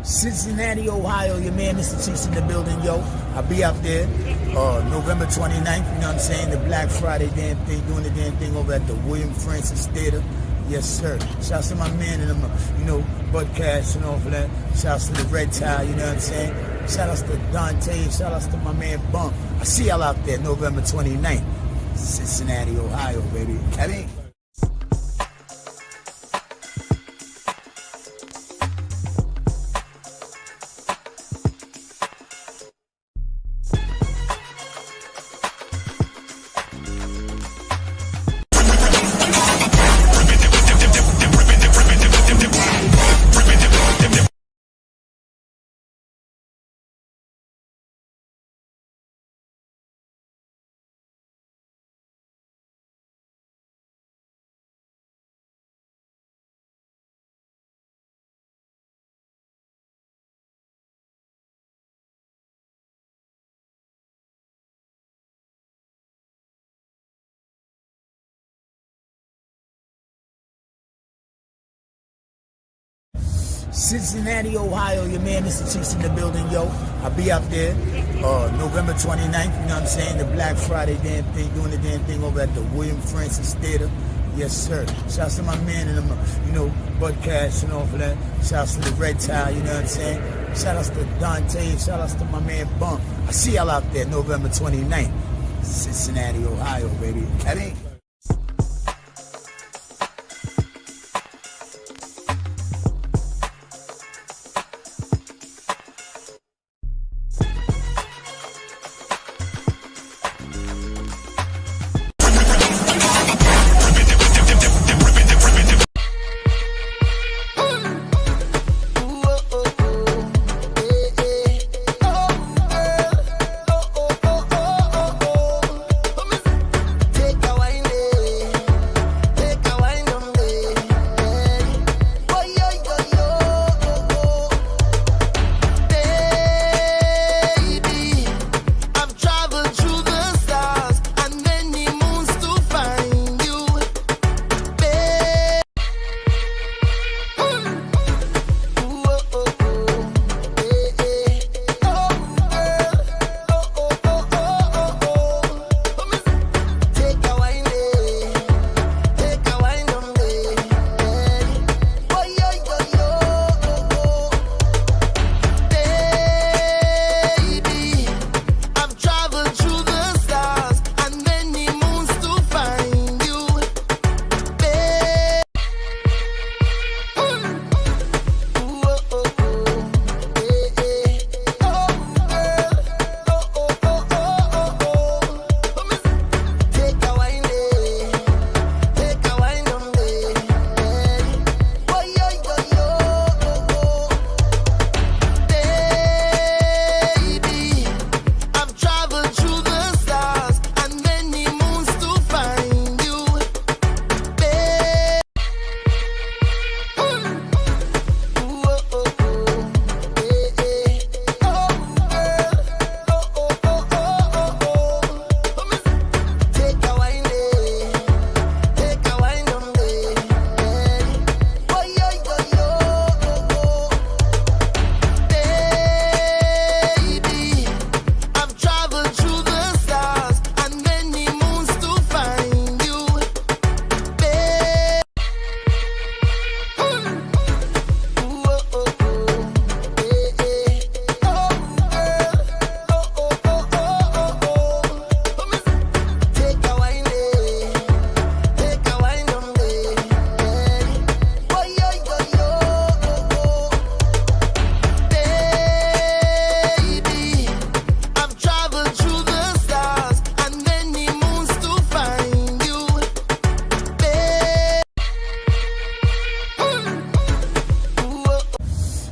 Cincinnati, Ohio, your man Mr. Cheeks in the building, yo. I'll be out there November 29th, you know what I'm saying? The Black Friday damn thing, doing the damn thing over at the William Francis Theater. Yes, sir. Shouts to my man and Bud Cash and all for that. Shouts to the Red Tie, you know what I'm saying? Shout outs to Dante, shout outs to my man Bump. I see y'all out there November 29th. Cincinnati, Ohio, baby. I mean, Cincinnati, Ohio, your man Mr. Cheeks in the building, yo. I'll be out there November 29th, you know what I'm saying? The Black Friday damn thing, doing the damn thing over at the William Francis Theater. Yes, sir. Shouts to my man and Bud Cash and all for that. Shouts to the Red Tie, you know what I'm saying? Shout outs to Dante, shout outs to my man Bump. I see y'all out there November 29th. Cincinnati, Ohio, baby. I mean,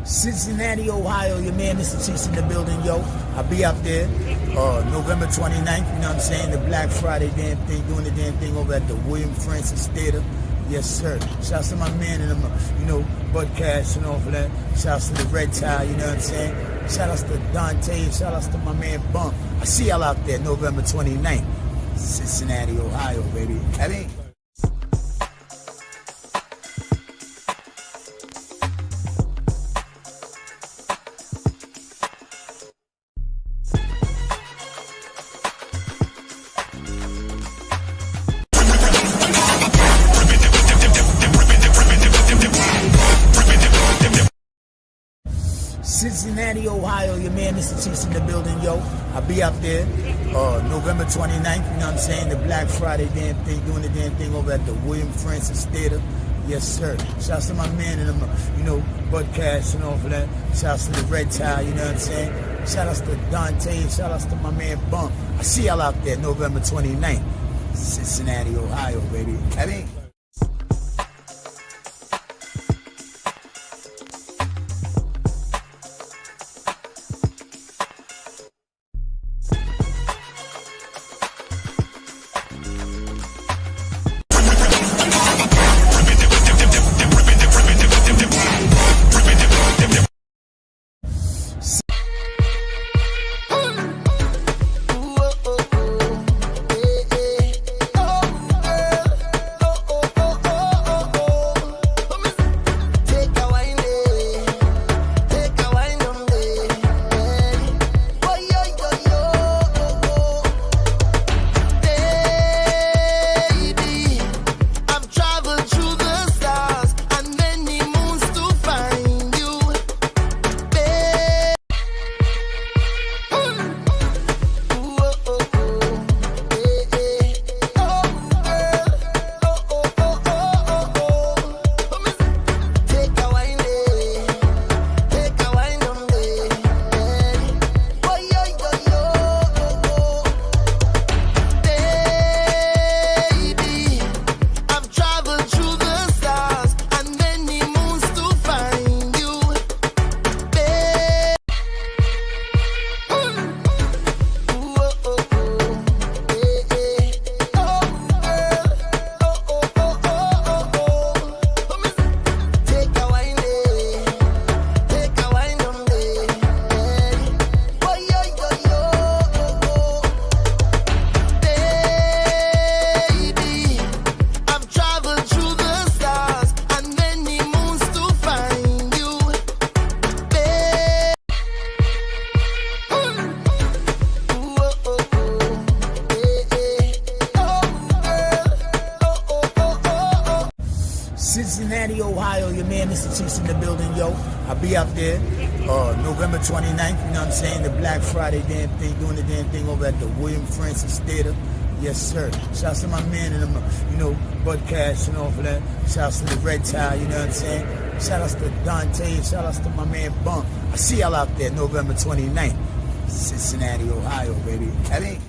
Cincinnati, Ohio, your man Mr. Cheeks in the building, yo. I'll be out there November 29th, you know what I'm saying? The Black Friday damn thing, doing the damn thing over at the William Francis Theater. Yes, sir. Shouts to my man and Bud Cash and all for that. Shouts to the Red Tie, you know what I'm saying? Shout outs to Dante, shout outs to my man Bump. I see y'all out there November 29th. Cincinnati, Ohio, baby. I mean, Cincinnati, Ohio, your man Mr. Cheese in the building, yo. I'll be up there November 29th, you know what I'm saying? The Black Friday damn thing, doing the damn thing over at the William Francis Theater. Yes, sir. Shouts to my man and Bud Cash and all for that. Shouts to the Red Tie, you know what I'm saying? Shout outs to Dante, shout outs to my man Bump. I see y'all out there November 29th. Cincinnati, Ohio, baby. I mean, Cincinnati, Ohio, your man Mr. Cheese in the building, yo. I'll be up there November 29th, you know what I'm saying? The Black Friday damn thing, doing the damn thing over at the William Francis Theater. Yes, sir. Shouts to my man and Bud Cash and all for that. Shouts to the Red Tie, you know what I'm saying? Shout outs to Dante, shout outs to my man Bump. I see y'all out there November 29th. Cincinnati, Ohio, baby. I mean,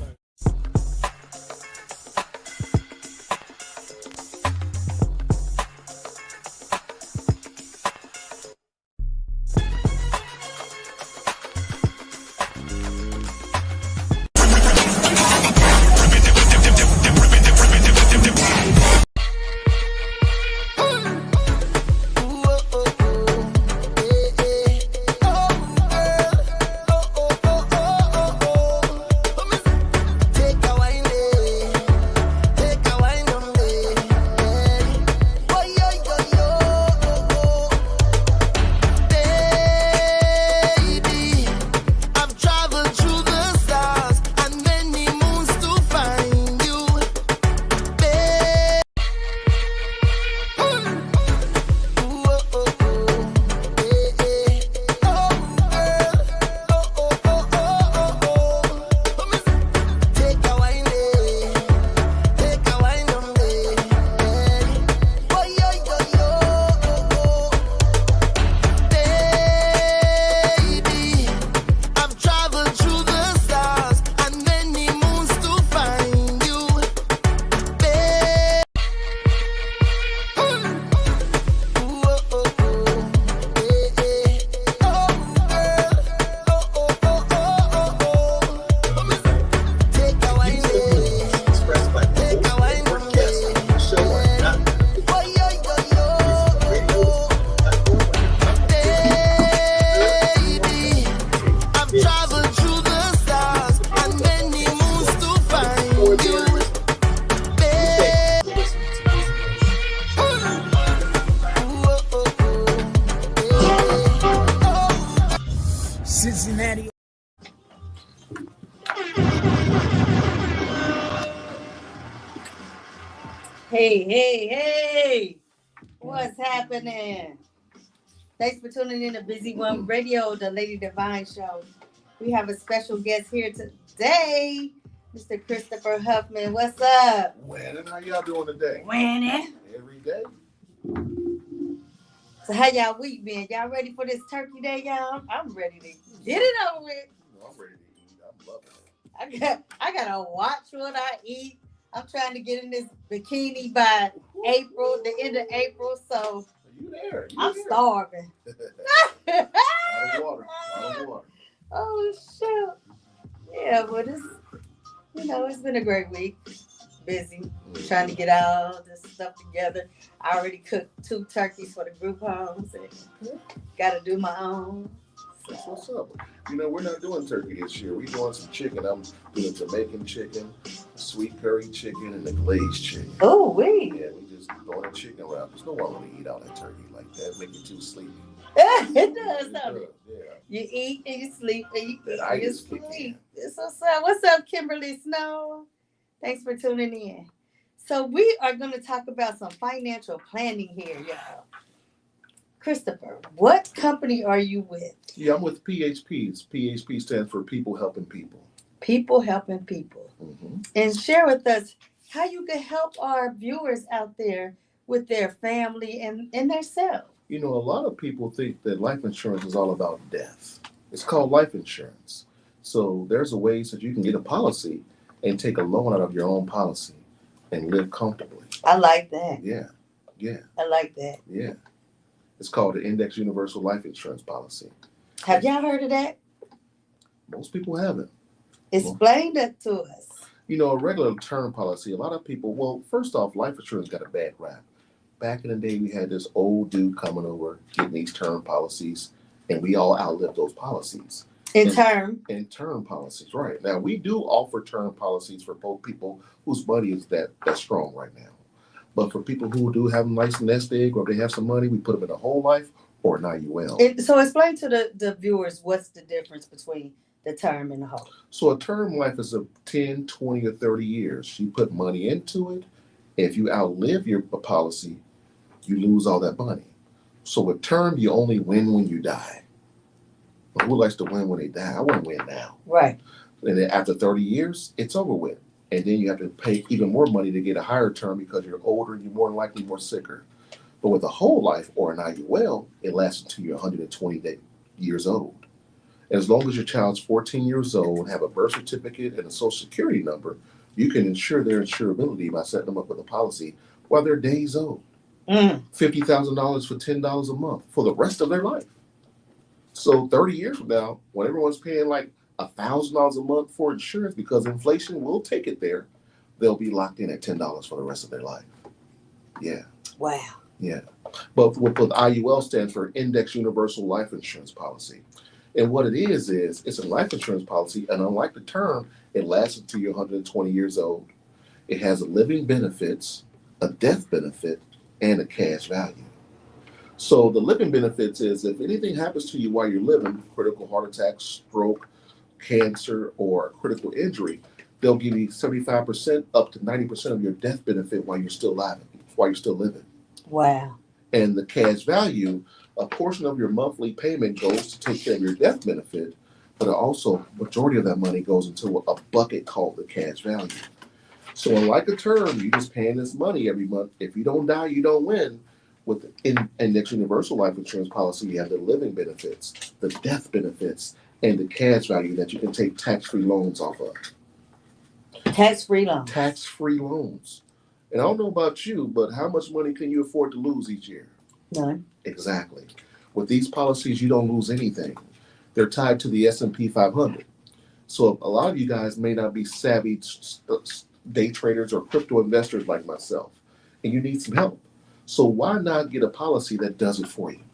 Cincinnati. Hey, hey, hey! What's happening? Thanks for tuning in to Busy One Radio, the Lady Devine Show. We have a special guest here today, Mr. Christopher Huffman. What's up? Winning. How y'all doing today? Winning. Every day. So how y'all week been? Y'all ready for this turkey day, y'all? I'm ready to get it over with. I'm ready to eat. I'm loving it. I gotta watch what I eat. I'm trying to get in this bikini by April, the end of April. So you there? I'm starving. Out of water. Out of water. Oh shoot! Yeah, but it's been a great week. Busy trying to get all this stuff together. I already cooked 2 turkeys for the group homes. Got to do my own. That's what's up. We're not doing turkey this year. We're doing some chicken. I'm doing Jamaican chicken, sweet curry chicken, and the glazed chicken. Oh, we. Yeah, we just throwing a chicken around. There's no one really eat all that turkey like that. Make you too sleepy. It does, don't it? Yeah. You eat and you sleep and you eat I and you just sleep. It's what's up. What's up, Kimberly Snow? Thanks for tuning in. So we are going to talk about some financial planning here, y'all. Christopher, what company are you with? Yeah, I'm with PHPs. PHP stands for People Helping People. People Helping People. Mm-hmm. And share with us how you can help our viewers out there with their family and themselves. A lot of people think that life insurance is all about death. It's called life insurance. So there's a ways that you can get a policy and take a loan out of your own policy and live comfortably. I like that. Yeah. I like that. Yeah. It's called the Index Universal Life Insurance Policy. Have y'all heard of that? Most people haven't. Explain that to us. A regular term policy, a lot of people, first off, life insurance got a bad rap. Back in the day, we had this old dude coming over, getting these term policies, and we all outlived those policies. In term policies, right. Now, we do offer term policies for both people whose money is that strong right now. But for people who do have a nice nest egg or they have some money, we put them in a whole life or an IUL. So explain to the viewers what's the difference between the term and the whole. So a term life is 10, 20, or 30 years. You put money into it. If you outlive your policy, you lose all that money. So with term, you only win when you die. Well, who likes to win when they die? I want to win now. Right. And then after 30 years, it's over with. And then you have to pay even more money to get a higher term because you're older and you're more likely more sicker. But with a whole life or an IUL, it lasts until you're 120 years old. And as long as your child's 14 years old and have a birth certificate and a social security number, you can ensure their insurability by setting them up with a policy while they're days old. $50,000 for $10 a month for the rest of their life. So 30 years from now, when everyone's paying like $1,000 a month for insurance because inflation will take it there, they'll be locked in at $10 for the rest of their life. Yeah. Wow. Yeah. But what IUL stands for Index Universal Life Insurance Policy. And what it is it's a life insurance policy, and unlike the term, it lasts until you're 120 years old. It has living benefits, a death benefit, and a cash value. So the living benefits is if anything happens to you while you're living, critical heart attack, stroke, cancer, or critical injury, they'll give you 75% up to 90% of your death benefit while you're still living. Wow. And the cash value, a portion of your monthly payment goes to take care of your death benefit, but also majority of that money goes into a bucket called the cash value. So unlike a term, you're just paying this money every month. If you don't die, you don't win. With the Index Universal Life Insurance Policy, you have the living benefits, the death benefits, and the cash value that you can take tax-free loans off of. Tax-free loans. Tax-free loans. And I don't know about you, but how much money can you afford to lose each year? None. Exactly. With these policies, you don't lose anything. They're tied to the S&P 500. So a lot of you guys may not be savvy day traders or crypto investors like myself, and you need some help. So why not get a policy that does it for you?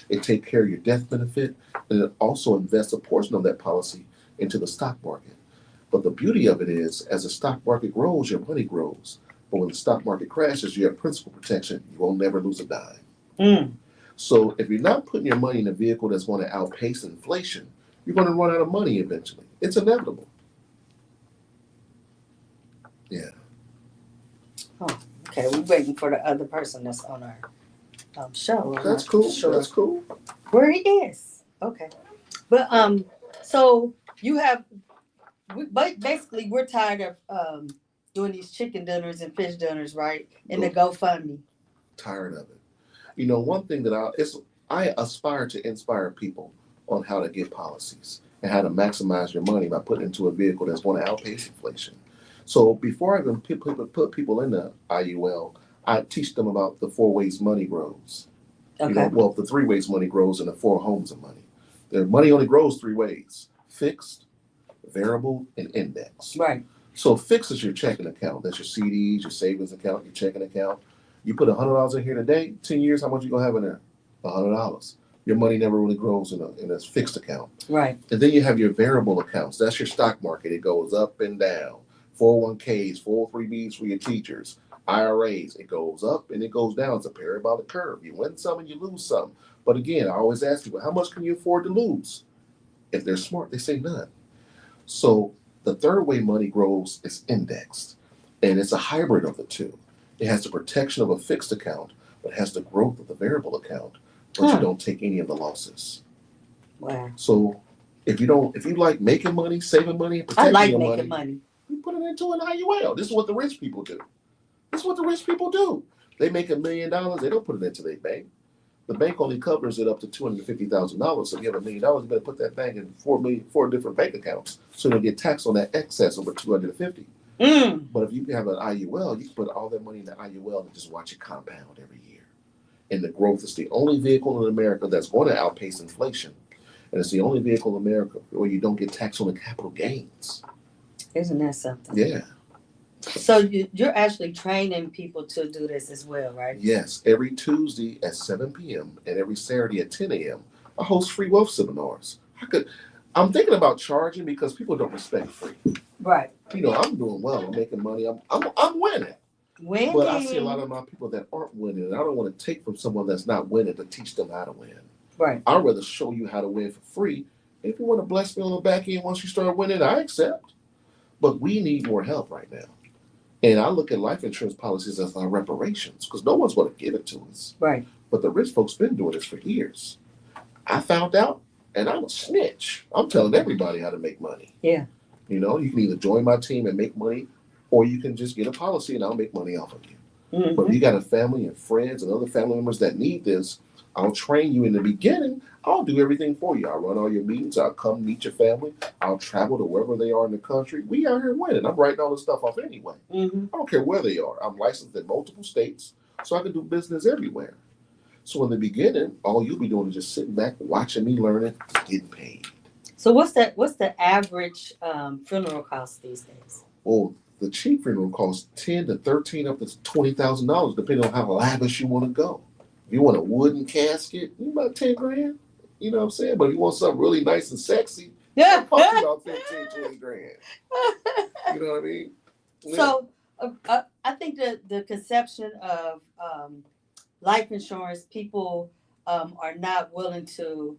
It takes care of your death benefit, and it also invests a portion of that policy into the stock market. But the beauty of it is, as the stock market grows, your money grows. But when the stock market crashes, you have principal protection. You will never lose a dime. So if you're not putting your money in a vehicle that's going to outpace inflation, you're going to run out of money eventually. It's inevitable. Yeah. Oh, okay, we're waiting for the other person that's on our show. I'm That's not cool. sure That's cool. where he is. Okay, but so you have, but basically we're tired of doing these chicken dinners and fish dinners, right? And the GoFundMe. Tired of it. You know, one thing that I aspire to inspire people on how to get policies and how to maximize your money by putting into a vehicle that's going to outpace inflation. So before I even put people in the IUL, I teach them about the four ways money grows. Okay. You know, well, the three ways money grows in the four homes of money. The money only grows three ways: fixed, variable, and index. Right. So fixed is your checking account. That's your CDs, your savings account, your checking account. You put $100 in here today, 10 years, how much you gonna have in there? $100. Your money never really grows in a fixed account. Right. And then you have your variable accounts. That's your stock market. It goes up and down. 401ks, 403bs for your teachers, IRAs. It goes up and it goes down. It's a parabolic curve. You win some and you lose some. But again, I always ask people, how much can you afford to lose? If they're smart, they say none. So the third way money grows is indexed. And it's a hybrid of the two. It has the protection of a fixed account, but has the growth of the variable account, but you don't take any of the losses. Wow. So if you like making money, saving money, and I protecting like your making money, money. you put it into an IUL. This is what the rich people do. This is what the rich people do. They make $1 million, they don't put it into their bank. The bank only covers it up to $250,000. So if you have $1 million, you better put that bank in four different bank accounts, so you'll get taxed on that excess over $250,000. But if you have an IUL, you can put all that money in the IUL and just watch it compound every year. And the growth is the only vehicle in America that's going to outpace inflation. And it's the only vehicle in America where you don't get taxed on the capital gains. Isn't that something? Yeah. So you're actually training people to do this as well, right? Yes. Every Tuesday at 7 p.m. and every Saturday at 10 a.m., I host free wealth seminars. I'm thinking about charging because people don't respect free. Right. You know, I'm doing well. I'm making money. I'm winning. Winning. But I see a lot of my people that aren't winning, and I don't want to take from someone that's not winning to teach them how to win. Right. I'd rather show you how to win for free. If you want to bless me on the back end once you start winning, I accept. But we need more help right now. And I look at life insurance policies as our reparations because no one's going to give it to us. Right. But the rich folks been doing this for years. I found out, and I'm a snitch. I'm telling everybody how to make money. Yeah. You know, you can either join my team and make money, or you can just get a policy and I'll make money off of you. Mm-hmm. But if you got a family and friends and other family members that need this, I'll train you in the beginning. I'll do everything for you. I'll run all your meetings. I'll come meet your family. I'll travel to wherever they are in the country. We out here winning. I'm writing all this stuff off anyway. Mm-hmm. I don't care where they are. I'm licensed in multiple states, so I can do business everywhere. So in the beginning, all you'll be doing is just sitting back, watching me learning, getting paid. So what's the average funeral cost these days? Well, the cheap funeral costs $10,000 to $13,000 up to $20,000, depending on how lavish you want to go. If you want a wooden casket, about $10,000. You know what I'm saying? But if you want something really nice and sexy, Yeah. it costs about $15,000 to $20,000. You know what I mean? Yeah. So I think the conception of life insurance, people are not willing to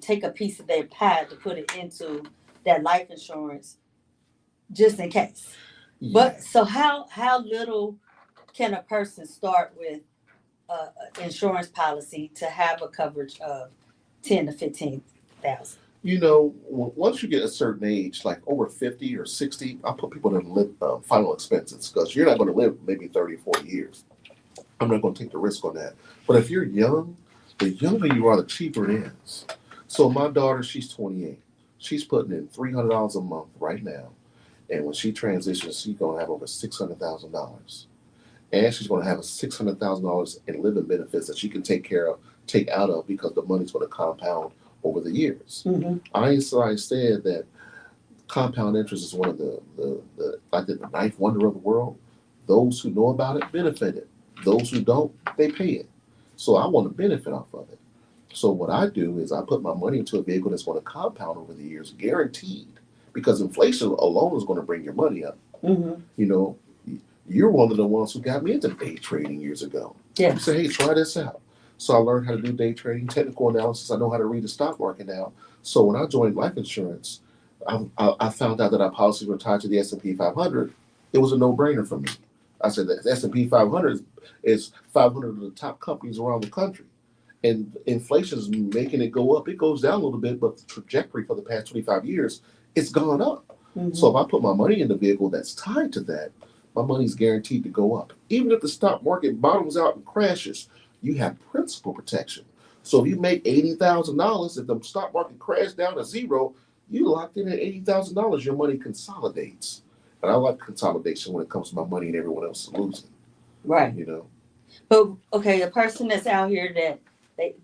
take a piece of their pie to put it into that life insurance just in case. Yeah. But so how little can a person start with insurance policy to have a coverage of 10 to 15,000? You know, once you get a certain age, like over 50 or 60, I put people in final expenses because you're not going to live maybe 30 or 40 years. I'm not going to take the risk on that. But if you're young, the younger you are, the cheaper it is. So my daughter, she's 28. She's putting in $300 a month right now. And when she transitions, she's going to have over $600,000. And she's going to have $600,000 in living benefits that she can take out of because the money's going to compound over the years. Mm-hmm. Einstein said that compound interest is one of the ninth wonder of the world. Those who know about it benefit it. Those who don't, they pay it. So I want to benefit off of it. So what I do is I put my money into a vehicle that's going to compound over the years, guaranteed, because inflation alone is going to bring your money up. Mm-hmm. You know, you're one of the ones who got me into day trading years ago. Yeah. You say, hey, try this out. So I learned how to do day trading, technical analysis. I know how to read the stock market now. So when I joined life insurance, I found out that our policies were tied to the S&P 500. It was a no-brainer for me. I said that the S&P 500 is 500 of the top companies around the country. And inflation is making it go up. It goes down a little bit, but the trajectory for the past 25 years, it's gone up. Mm-hmm. So if I put my money in the vehicle that's tied to that, my money's guaranteed to go up. Even if the stock market bottoms out and crashes, you have principal protection. So if you make $80,000, if the stock market crashed down to zero, you locked in at $80,000. Your money consolidates, and I like consolidation when it comes to my money and everyone else is losing. Right. You know. But okay, a person that's out here that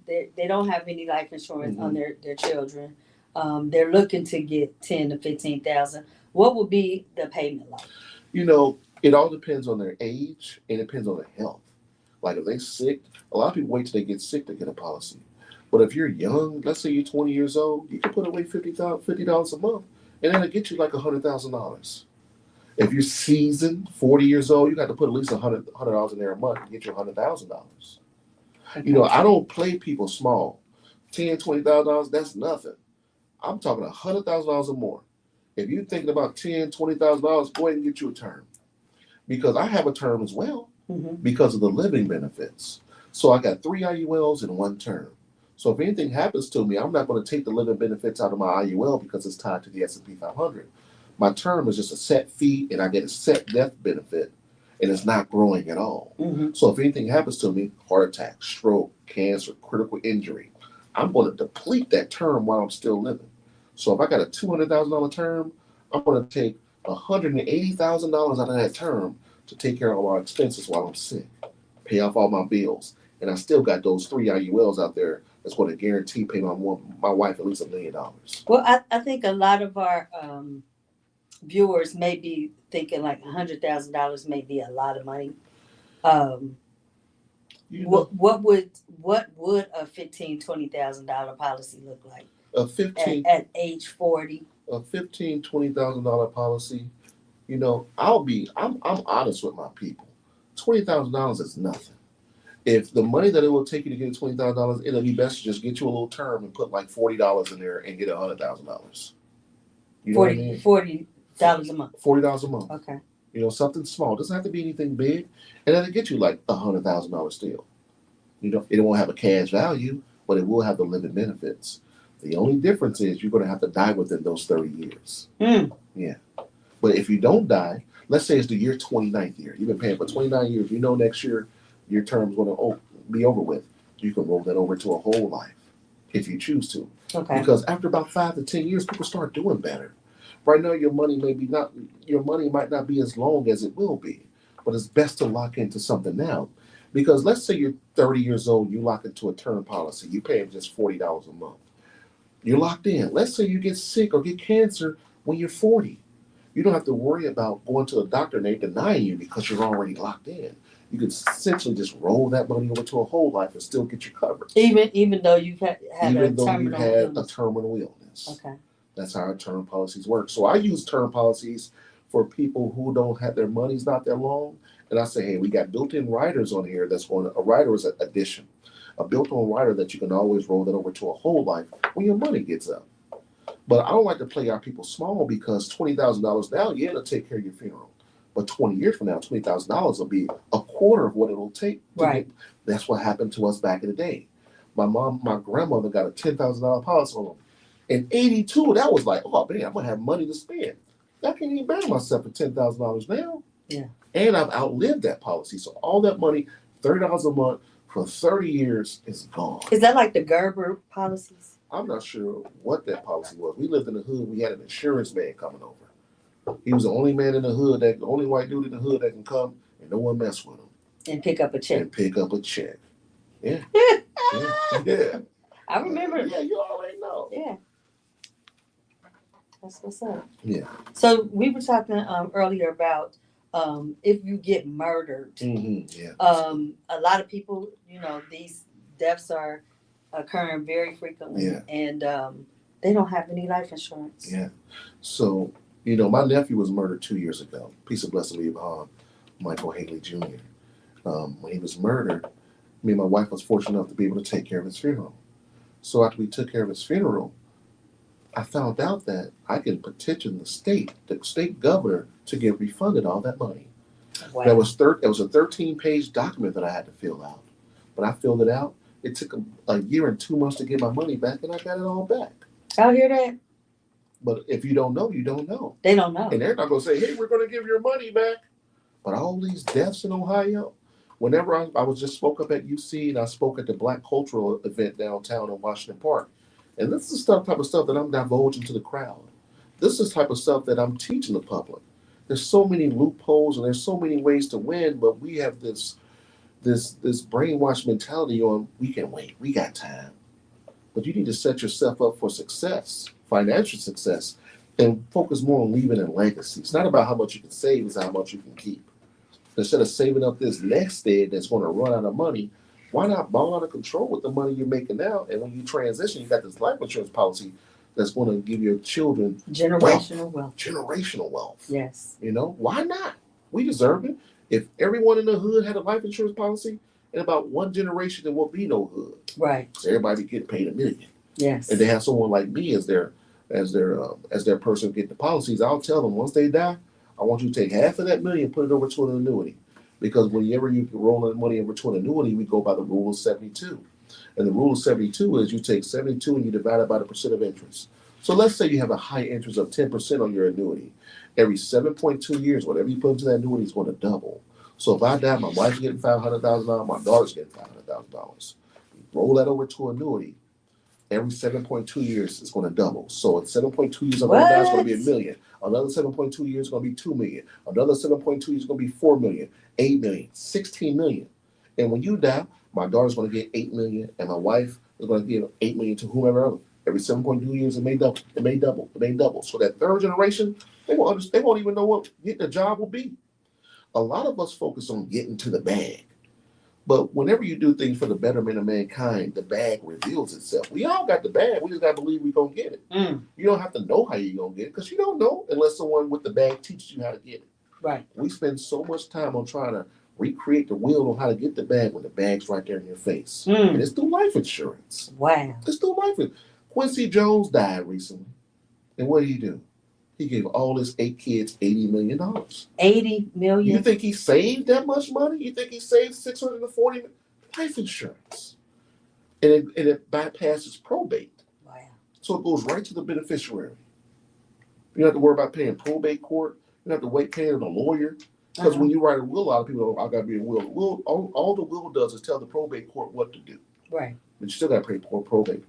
they don't have any life insurance on their children, they're looking to get 10 to 15,000. What would be the payment like? You know, it all depends on their age and it depends on their health. Like if they're sick, a lot of people wait till they get sick to get a policy. But if you're young, let's say you're 20 years old, you can put away $50 a month, and that'll get you like $100,000. If you're seasoned, 40 years old, you got to put at least $100 in there a month to get you $100,000. Okay. You know, I don't play people small. $10,000, $20,000, that's nothing. I'm talking $100,000 or more. If you're thinking about $10,000, $20,000, go ahead and get you a term. Because I have a term as well because of the living benefits. So I got 3 IULs and 1 term. So if anything happens to me, I'm not going to take the living benefits out of my IUL because it's tied to the S&P 500. My term is just a set fee, and I get a set death benefit, and it's not growing at all. So if anything happens to me, heart attack, stroke, cancer, critical injury, I'm going to deplete that term while I'm still living. So if I got a $200,000 term, I'm going to take $180,000 out of that term to take care of all my expenses while I'm sick, pay off all my bills, and I still got those 3 IULs out there that's going to guarantee pay my wife at least $1 million. Well, I think a lot of our viewers may be thinking like $100,000 may be a lot of money. What would a $15,000-$20,000 policy look like at age 40? A $15,000-$20,000 policy. You know, I'm honest with my people. $20,000 is nothing. If the money that it will take you to get $20,000, it'll be best to just get you a little term and put like $40 in there and get $100,000. You know what I mean? $40 a month. $40 a month. Okay. You know, something small. It doesn't have to be anything big, and that'll get you like $100,000 still. You know, it won't have a cash value, but it will have the living benefits. The only difference is you're going to have to die within those 30 years. Yeah. But if you don't die, let's say it's the year 29th year. You've been paying for 29 years. You know next year your term's going to be over with. You can roll that over to a whole life if you choose to. Okay. Because after about 5 to 10 years, people start doing better. Right now, your money might not be as long as it will be, but it's best to lock into something now. Because let's say you're 30 years old, you lock into a term policy, you pay just $40 a month. You're locked in. Let's say you get sick or get cancer when you're 40. You don't have to worry about going to a doctor and they denying you because you're already locked in. You can essentially just roll that money over to a whole life and still get your coverage. Even though you've had a terminal illness. Okay. That's how our term policies work. So I use term policies for people who don't have their money's not that long. And I say, hey, we got built-in riders on here a rider is an addition. A built-in rider that you can always roll that over to a whole life when your money gets up. But I don't like to play our people small because $20,000 now, yeah, it'll take care of your funeral. But 20 years from now, $20,000 will be a quarter of what it'll take. That's what happened to us back in the day. My grandmother got a $10,000 policy on them. In 82, that was like, oh man, I'm gonna have money to spend. I can't even buy myself for $10,000 now. Yeah. And I've outlived that policy. So all that money, $30 a month for 30 years is gone. Is that like the Gerber policies? I'm not sure what that policy was. We lived in the hood. We had an insurance man coming over. He was the only man in the hood, the only white dude in the hood that can come and no one mess with him. And pick up a check. Yeah. Yeah. I remember. Yeah, you already know. Yeah. That's what's up. Yeah. So we were talking earlier about if you get murdered. Yeah. A lot of people, these deaths are occurring very frequently, and they don't have any life insurance. Yeah. So, my nephew was murdered 2 years ago. Peace and blessing be upon Michael Haley Jr. When he was murdered, me and my wife was fortunate enough to be able to take care of his funeral. So after we took care of his funeral, I found out that I can petition the state governor to get refunded all that money. Wow. It was a 13-page document that I had to fill out. But I filled it out. It took a year and 2 months to get my money back, and I got it all back. Y'all hear that? But if you don't know, you don't know. They don't know. And they're not going to say, hey, we're going to give your money back. But all these deaths in Ohio, whenever I was just spoke up at UC and I spoke at the Black Cultural event downtown in Washington Park. And this is the type of stuff that I'm divulging to the crowd. This is the type of stuff that I'm teaching the public. There's so many loopholes and there's so many ways to win, but we have this brainwashed mentality on we can wait, we got time. But you need to set yourself up for success, financial success, and focus more on leaving a legacy. It's not about how much you can save, it's how much you can keep. Instead of saving up this next egg that's going to run out of money, why not ball out of control with the money you're making now? And when you transition, you got this life insurance policy that's going to give your children generational wealth. Generational wealth. Yes. You know, why not? We deserve it. If everyone in the hood had a life insurance policy, in about one generation there won't be no hood. Right. So everybody get paid $1 million. Yes. And they have someone like me as their person get the policies. I'll tell them once they die, I want you to take half of that $1 million and put it over to an annuity. Because whenever you can roll in money over to an annuity, we go by the rule of 72. And the rule of 72 is you take 72 and you divide it by the percent of interest. So let's say you have a high interest of 10% on your annuity. Every 7.2 years, whatever you put into that annuity is going to double. So if I die, my wife's getting $500,000, my daughter's getting $500,000. Roll that over to annuity. Every 7.2 years, it's going to double. So in 7.2 years, I'm going to die, it's going to be $1 million. Another 7.2 years is going to be $2 million. Another 7.2 years is going to be $4 million, $8 million, $16 million. And when you die, my daughter's going to get $8 million, and my wife is going to give $8 million to whomever else. Every 7.2 years, it may double. It may double. It may double. So that third generation, they won't even know what getting a job will be. A lot of us focus on getting to the bag. But whenever you do things for the betterment of mankind, the bag reveals itself. We all got the bag. We just got to believe we're going to get it. You don't have to know how you're going to get it because you don't know unless someone with the bag teaches you how to get it. Right. We spend so much time on trying to recreate the wheel on how to get the bag when the bag's right there in your face. And it's through life insurance. Wow. It's through life insurance. Quincy Jones died recently. And what did he do? He gave all his 8 kids $80 million. $80 million? You think he saved that much money? You think he saved $640 million? Life insurance. And it bypasses probate. Wow. So it goes right to the beneficiary. You don't have to worry about paying probate court. You don't have to paying a lawyer. Because when you write a will, a lot of people go, I got to be a will. All the will does is tell the probate court what to do. Right. But you still got to pay probate.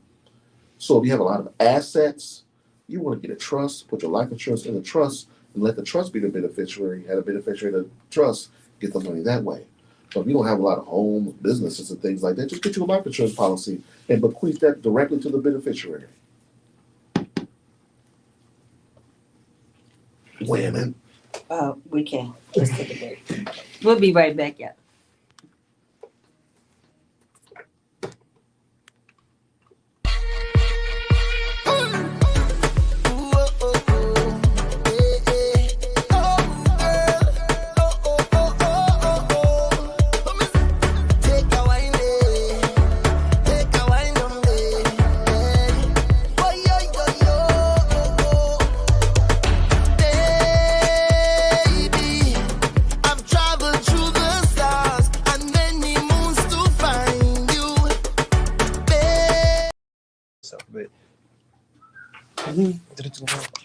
So if you have a lot of assets, you want to get a trust, put your life insurance in a trust, and let the trust be the beneficiary, have a beneficiary of the trust, get the money that way. So if you don't have a lot of homes, businesses, and things like that, just get you a life insurance policy and bequeath that directly to the beneficiary. Women. We can. Let's take a break. We'll be right back, y'all.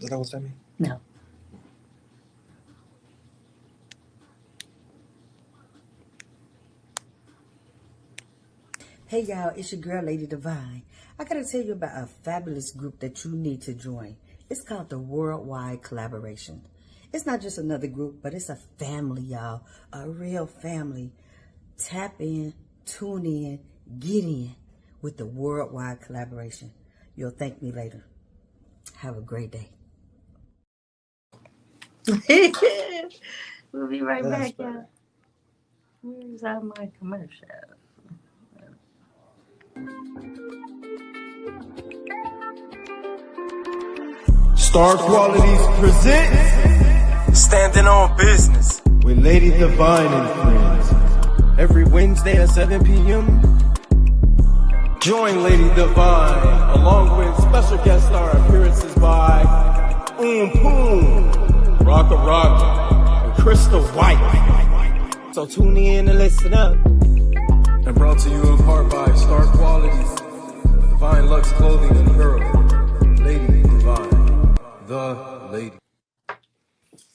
Is that what that mean? No. Hey y'all, it's your girl Lady Devine. I gotta tell you about a fabulous group that you need to join. It's called the Worldwide Collaboration. It's not just another group, but it's a family, y'all. A real family. Tap in, tune in, get in with the Worldwide Collaboration. You'll thank me later. Have a great day. We'll be right back, y'all. Where's all my commercial? Star Qualities presents Standing on Business with Lady Devine and friends. Every Wednesday at 7 p.m. Join Lady Devine along with special guest star appearances by Poom, Rocka, and Crystal White. So tune in and listen up. And brought to you in part by Star Qualities, Divine Luxe Clothing and Apparel, Lady Devine, the Lady.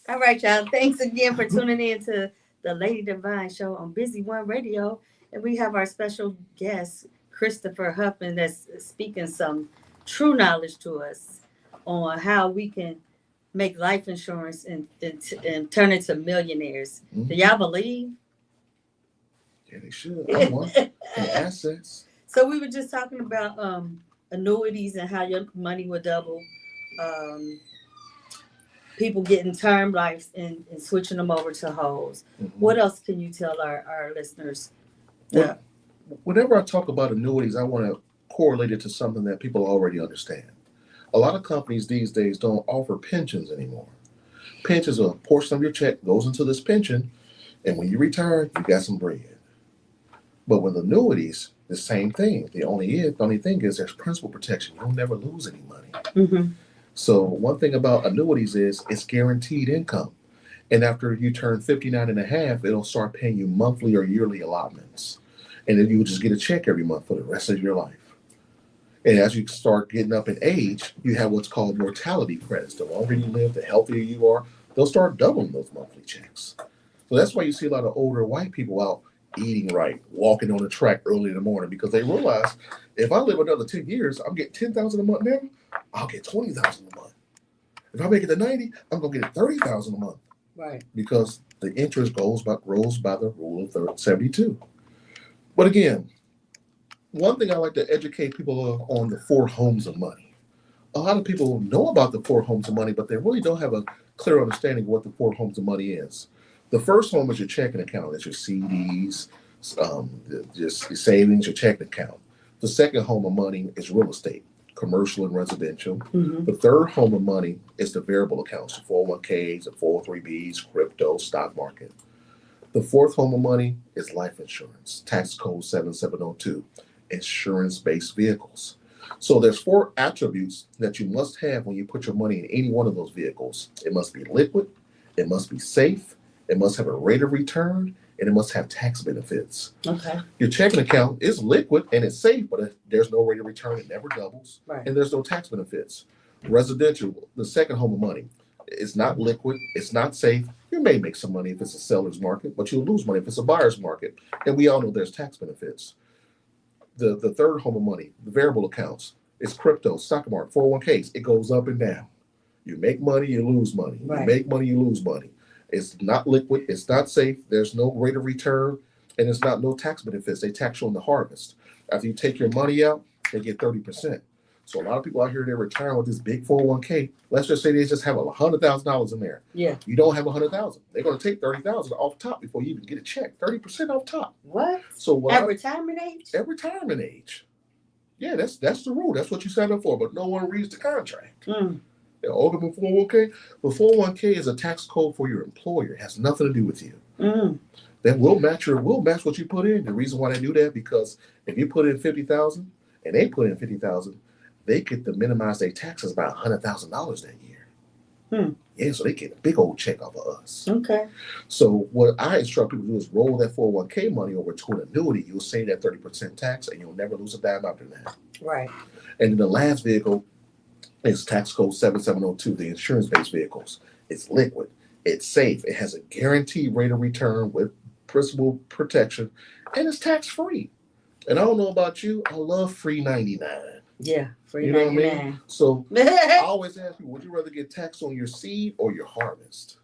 All right, y'all. Thanks again for tuning in to the Lady Devine Show on Busy One Radio. And we have our special guest, Christopher Huffman, that's speaking some true knowledge to us on how we can make life insurance and turn into millionaires. Mm-hmm. Do y'all believe? Yeah, they should. I want and assets. So we were just talking about annuities and how your money would double. People getting term lives and switching them over to wholes. Mm-hmm. What else can you tell our listeners? Well, whenever I talk about annuities, I want to correlate it to something that people already understand. A lot of companies these days don't offer pensions anymore. Pensions are a portion of your check goes into this pension, and when you retire, you got some bread. But with annuities, the same thing. The only thing is there's principal protection. You'll never lose any money. Mm-hmm. So one thing about annuities is it's guaranteed income. And after you turn 59 and a half, it'll start paying you monthly or yearly allotments. And then you just get a check every month for the rest of your life. And as you start getting up in age, you have what's called mortality credits. The longer you live, the healthier you are, they'll start doubling those monthly checks. So that's why you see a lot of older white people out eating right, walking on the track early in the morning, because they realize if I live another 10 years, I'm getting $10,000 a month now, I'll get $20,000 a month. If I make it to 90, I'm going to get $30,000 a month. Right. Because the interest grows by the rule of 72. But again, one thing I like to educate people on the 4 homes of money. A lot of people know about the 4 homes of money, but they really don't have a clear understanding of what the 4 homes of money is. The first home is your checking account. That's your CDs, just your savings, your checking account. The second home of money is real estate, commercial and residential. Mm-hmm. The third home of money is the variable accounts, the 401ks, the 403bs, crypto, stock market. The fourth home of money is life insurance, tax code 7702, insurance-based vehicles. So there's 4 attributes that you must have when you put your money in any one of those vehicles. It must be liquid, it must be safe, it must have a rate of return, and it must have tax benefits. Okay. Your checking account is liquid and it's safe, but there's no rate of return, it never doubles, Right. and there's no tax benefits. Residential, the second home of money, it's not liquid, it's not safe. You may make some money if it's a seller's market, but you'll lose money if it's a buyer's market. And we all know there's tax benefits. The third home of money, the variable accounts, is crypto, stock market, 401ks. It goes up and down. You make money, you lose money. Right. You make money, you lose money. It's not liquid, it's not safe, there's no rate of return, and it's not no tax benefits. They tax you on the harvest. After you take your money out, they get 30%. So a lot of people out here, they're retiring with this big 401k. Let's just say they just have $100,000 in there. Yeah. You don't have $100,000. They're going to take $30,000 off top before you even get a check. 30% off top. What? So At retirement age? At retirement age. Yeah, that's the rule. That's what you signed up for, but no one reads the contract. Mm. The ultimate 401k. The 401k is a tax code for your employer. It has nothing to do with you. Mm. That will match what you put in. The reason why they do that, because if you put in $50,000 and they put in $50,000, they get to minimize their taxes by $100,000 that year. Hmm. Yeah, so they get a big old check off of us. Okay. So what I instruct people to do is roll that 401k money over to an annuity. You'll save that 30% tax, and you'll never lose a dime after that. Right. And then the last vehicle is tax code 7702, the insurance-based vehicles. It's liquid. It's safe. It has a guaranteed rate of return with principal protection, and it's tax-free. And I don't know about you, I love free 99. Yeah, free You know 99. what I mean? So I always ask people, would you rather get taxed on your seed or your harvest?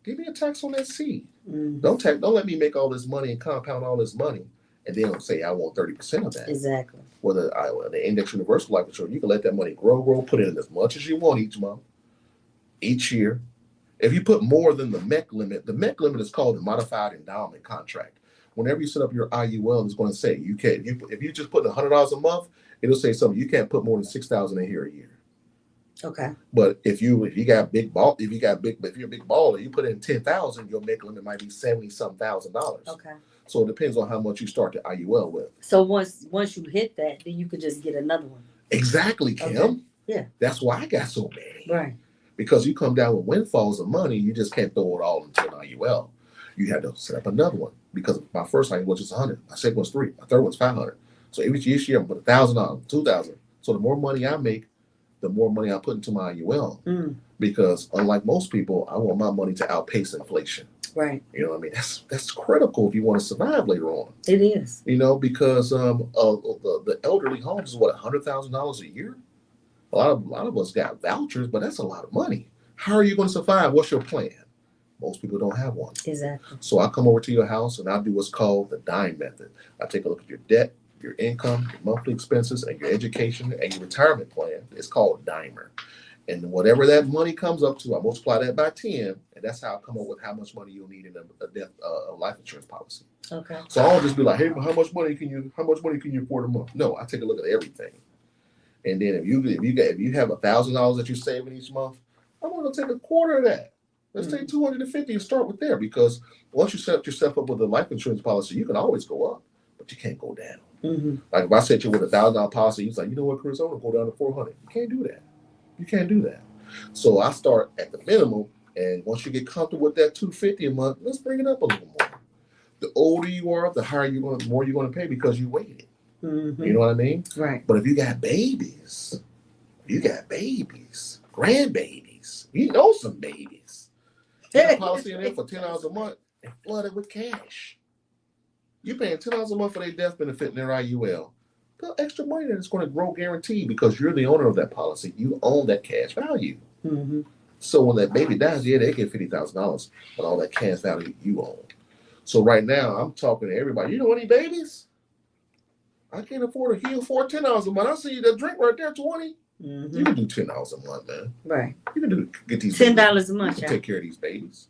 Give me a tax on that seed. Mm. Don't let me make all this money and compound all this money and then say I want 30% of that. Exactly. Whether the index universal life insurance, you can let that money grow, put in as much as you want each month, each year. If you put more than the MEC limit is called the modified endowment contract. Whenever you set up your IUL, it's going to say you can't. If you just put $100 a month, it'll say something. You can't put more than $6,000 in here a year. Okay. But if you're a big baller, you put in $10,000, your MEC limit might be $70-some thousand. Okay. So it depends on how much you start the IUL with. So once you hit that, then you could just get another one. Exactly, Kim. Okay. Yeah. That's why I got so many. Right. Because you come down with windfalls of money, you just can't throw it all into an IUL. You had to set up another one because my first line was just 100. My second was 3. My third was 500. So each year I'm put $1,000, 2,000. So the more money I make, the more money I put into my IUL. Because unlike most people, I want my money to outpace inflation. Right. You know what I mean? That's critical if you want to survive later on. It is. You know, because the elderly homes is what, $100,000 a year. A lot of us got vouchers, but that's a lot of money. How are you going to survive? What's your plan? Most people don't have one. Exactly. So I come over to your house and I do what's called the dime method. I take a look at your debt, your income, your monthly expenses, and your education and your retirement plan. It's called Dimer. And whatever that money comes up to, I multiply that by 10, and that's how I come up with how much money you'll need in a life insurance policy. Okay. So I'll just be like, hey, how much money can you afford a month? No, I take a look at everything. And then if you have $1,000 that you're saving each month, I'm gonna take a quarter of that. Let's take 250 and start with there, because once you set yourself up with a life insurance policy, you can always go up, but you can't go down. Like if I set you with $1,000 policy, he's like, you know what, Chris, I want to go down to 400. You can't do that. You can't do that. So I start at the minimum, and once you get comfortable with that 250 a month, let's bring it up a little more. The older you are, the higher more you're going to pay because you waited. You know what I mean? Right. But if you got babies, grandbabies, you know some babies. Get a policy in there for $10 a month and flood it with cash. You're paying $10 a month for their death benefit in their IUL. Put extra money that is going to grow guaranteed because you're the owner of that policy. You own that cash value. So when that baby dies, yeah, they get $50,000, but all that cash value you own. So right now, I'm talking to everybody. You know any babies? I can't afford a heal for $10 a month. I see that drink right there, 20. You can do $10 a month, man. Right. You can get these $10 a month. You can take care of these babies.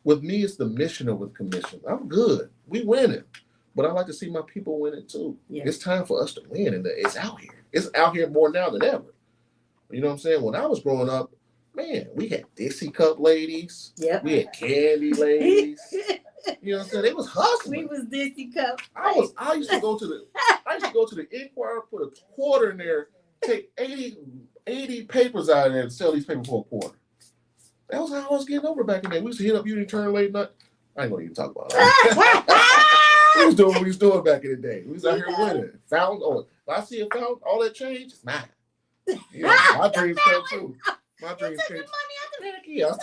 With me, it's the mission over the commission. I'm good. We win it. But I like to see my people win it too. Yeah. It's time for us to win, and it's out here. It's out here more now than ever. You know what I'm saying? When I was growing up, man, we had Dixie Cup ladies. Yep. We had Candy ladies. You know what I'm saying? They was hustling. We was Dixie Cup. I used to go to the Inquirer, put a quarter in there, take 80 papers out of there and sell these papers for a quarter. That was how I was getting over back in the day. We used to hit up Union Turn late night. I ain't gonna even talk about it. We was doing what we was doing back in the day. We was out here winning. Found on. If I see a fountain, all that change, it's mine. You know, my dreams come true. My dreams came true. Yeah, I was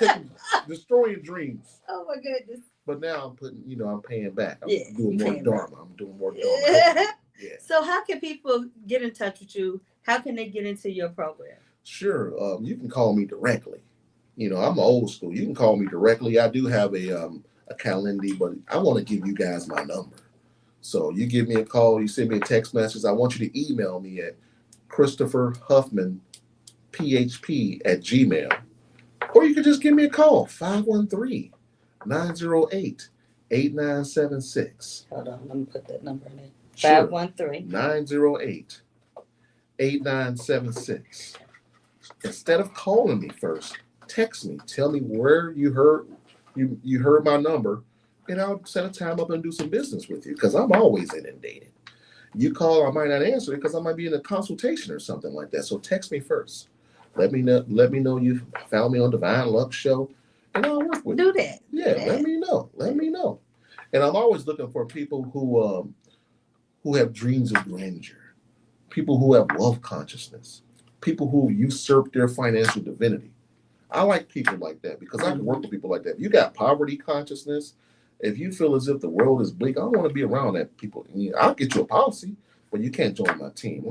destroying dreams. Oh my goodness. But now I'm paying back. I'm doing more dharma. I'm doing more dharma. Yeah. So how can people get in touch with you? How can they get into your program? Sure. You can call me directly. You know, I'm old school. You can call me directly. I do have a calendar, but I want to give you guys my number. So you give me a call, you send me a text message. I want you to email me at Christopher Huffman PHP at Gmail. Or you can just give me a call, 513-908-8976. Hold on, let me put that number in there. Sure. 513-908-8976. Instead of calling me first, text me. Tell me where you heard my number, and I'll set a time up and do some business with you because I'm always inundated. You call, I might not answer it because I might be in a consultation or something like that. So text me first. Let me know you found me on Divine Luck Show, and I'll work with you. Do that. Yeah, let me know. And I'm always looking for people who have dreams of grandeur, people who have wealth consciousness, people who usurp their financial divinity. I like people like that because I can work with people like that. If you got poverty consciousness, if you feel as if the world is bleak, I don't want to be around that people. I'll get you a policy, but you can't join my team.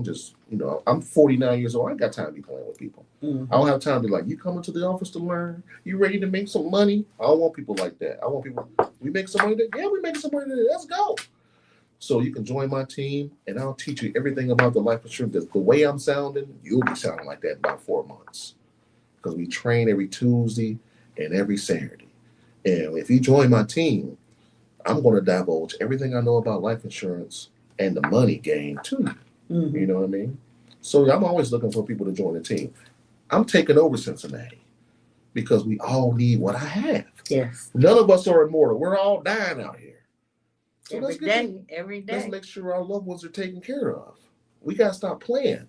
I'm 49 years old. I ain't got time to be playing with people. I don't have time to be like, you coming to the office to learn? You ready to make some money? I don't want people like that. I want people, we make some money today? Yeah, we make some money today. Let's go. So you can join my team, and I'll teach you everything about the life insurance. The way I'm sounding, you'll be sounding like that in about 4 months. Because we train every Tuesday and every Saturday. And if you join my team, I'm going to divulge everything I know about life insurance and the money game to you. You know what I mean? So I'm always looking for people to join the team. I'm taking over Cincinnati because we all need what I have. Yes. None of us are immortal. We're all dying out here. So every day. Let's make sure our loved ones are taken care of. We got to stop playing.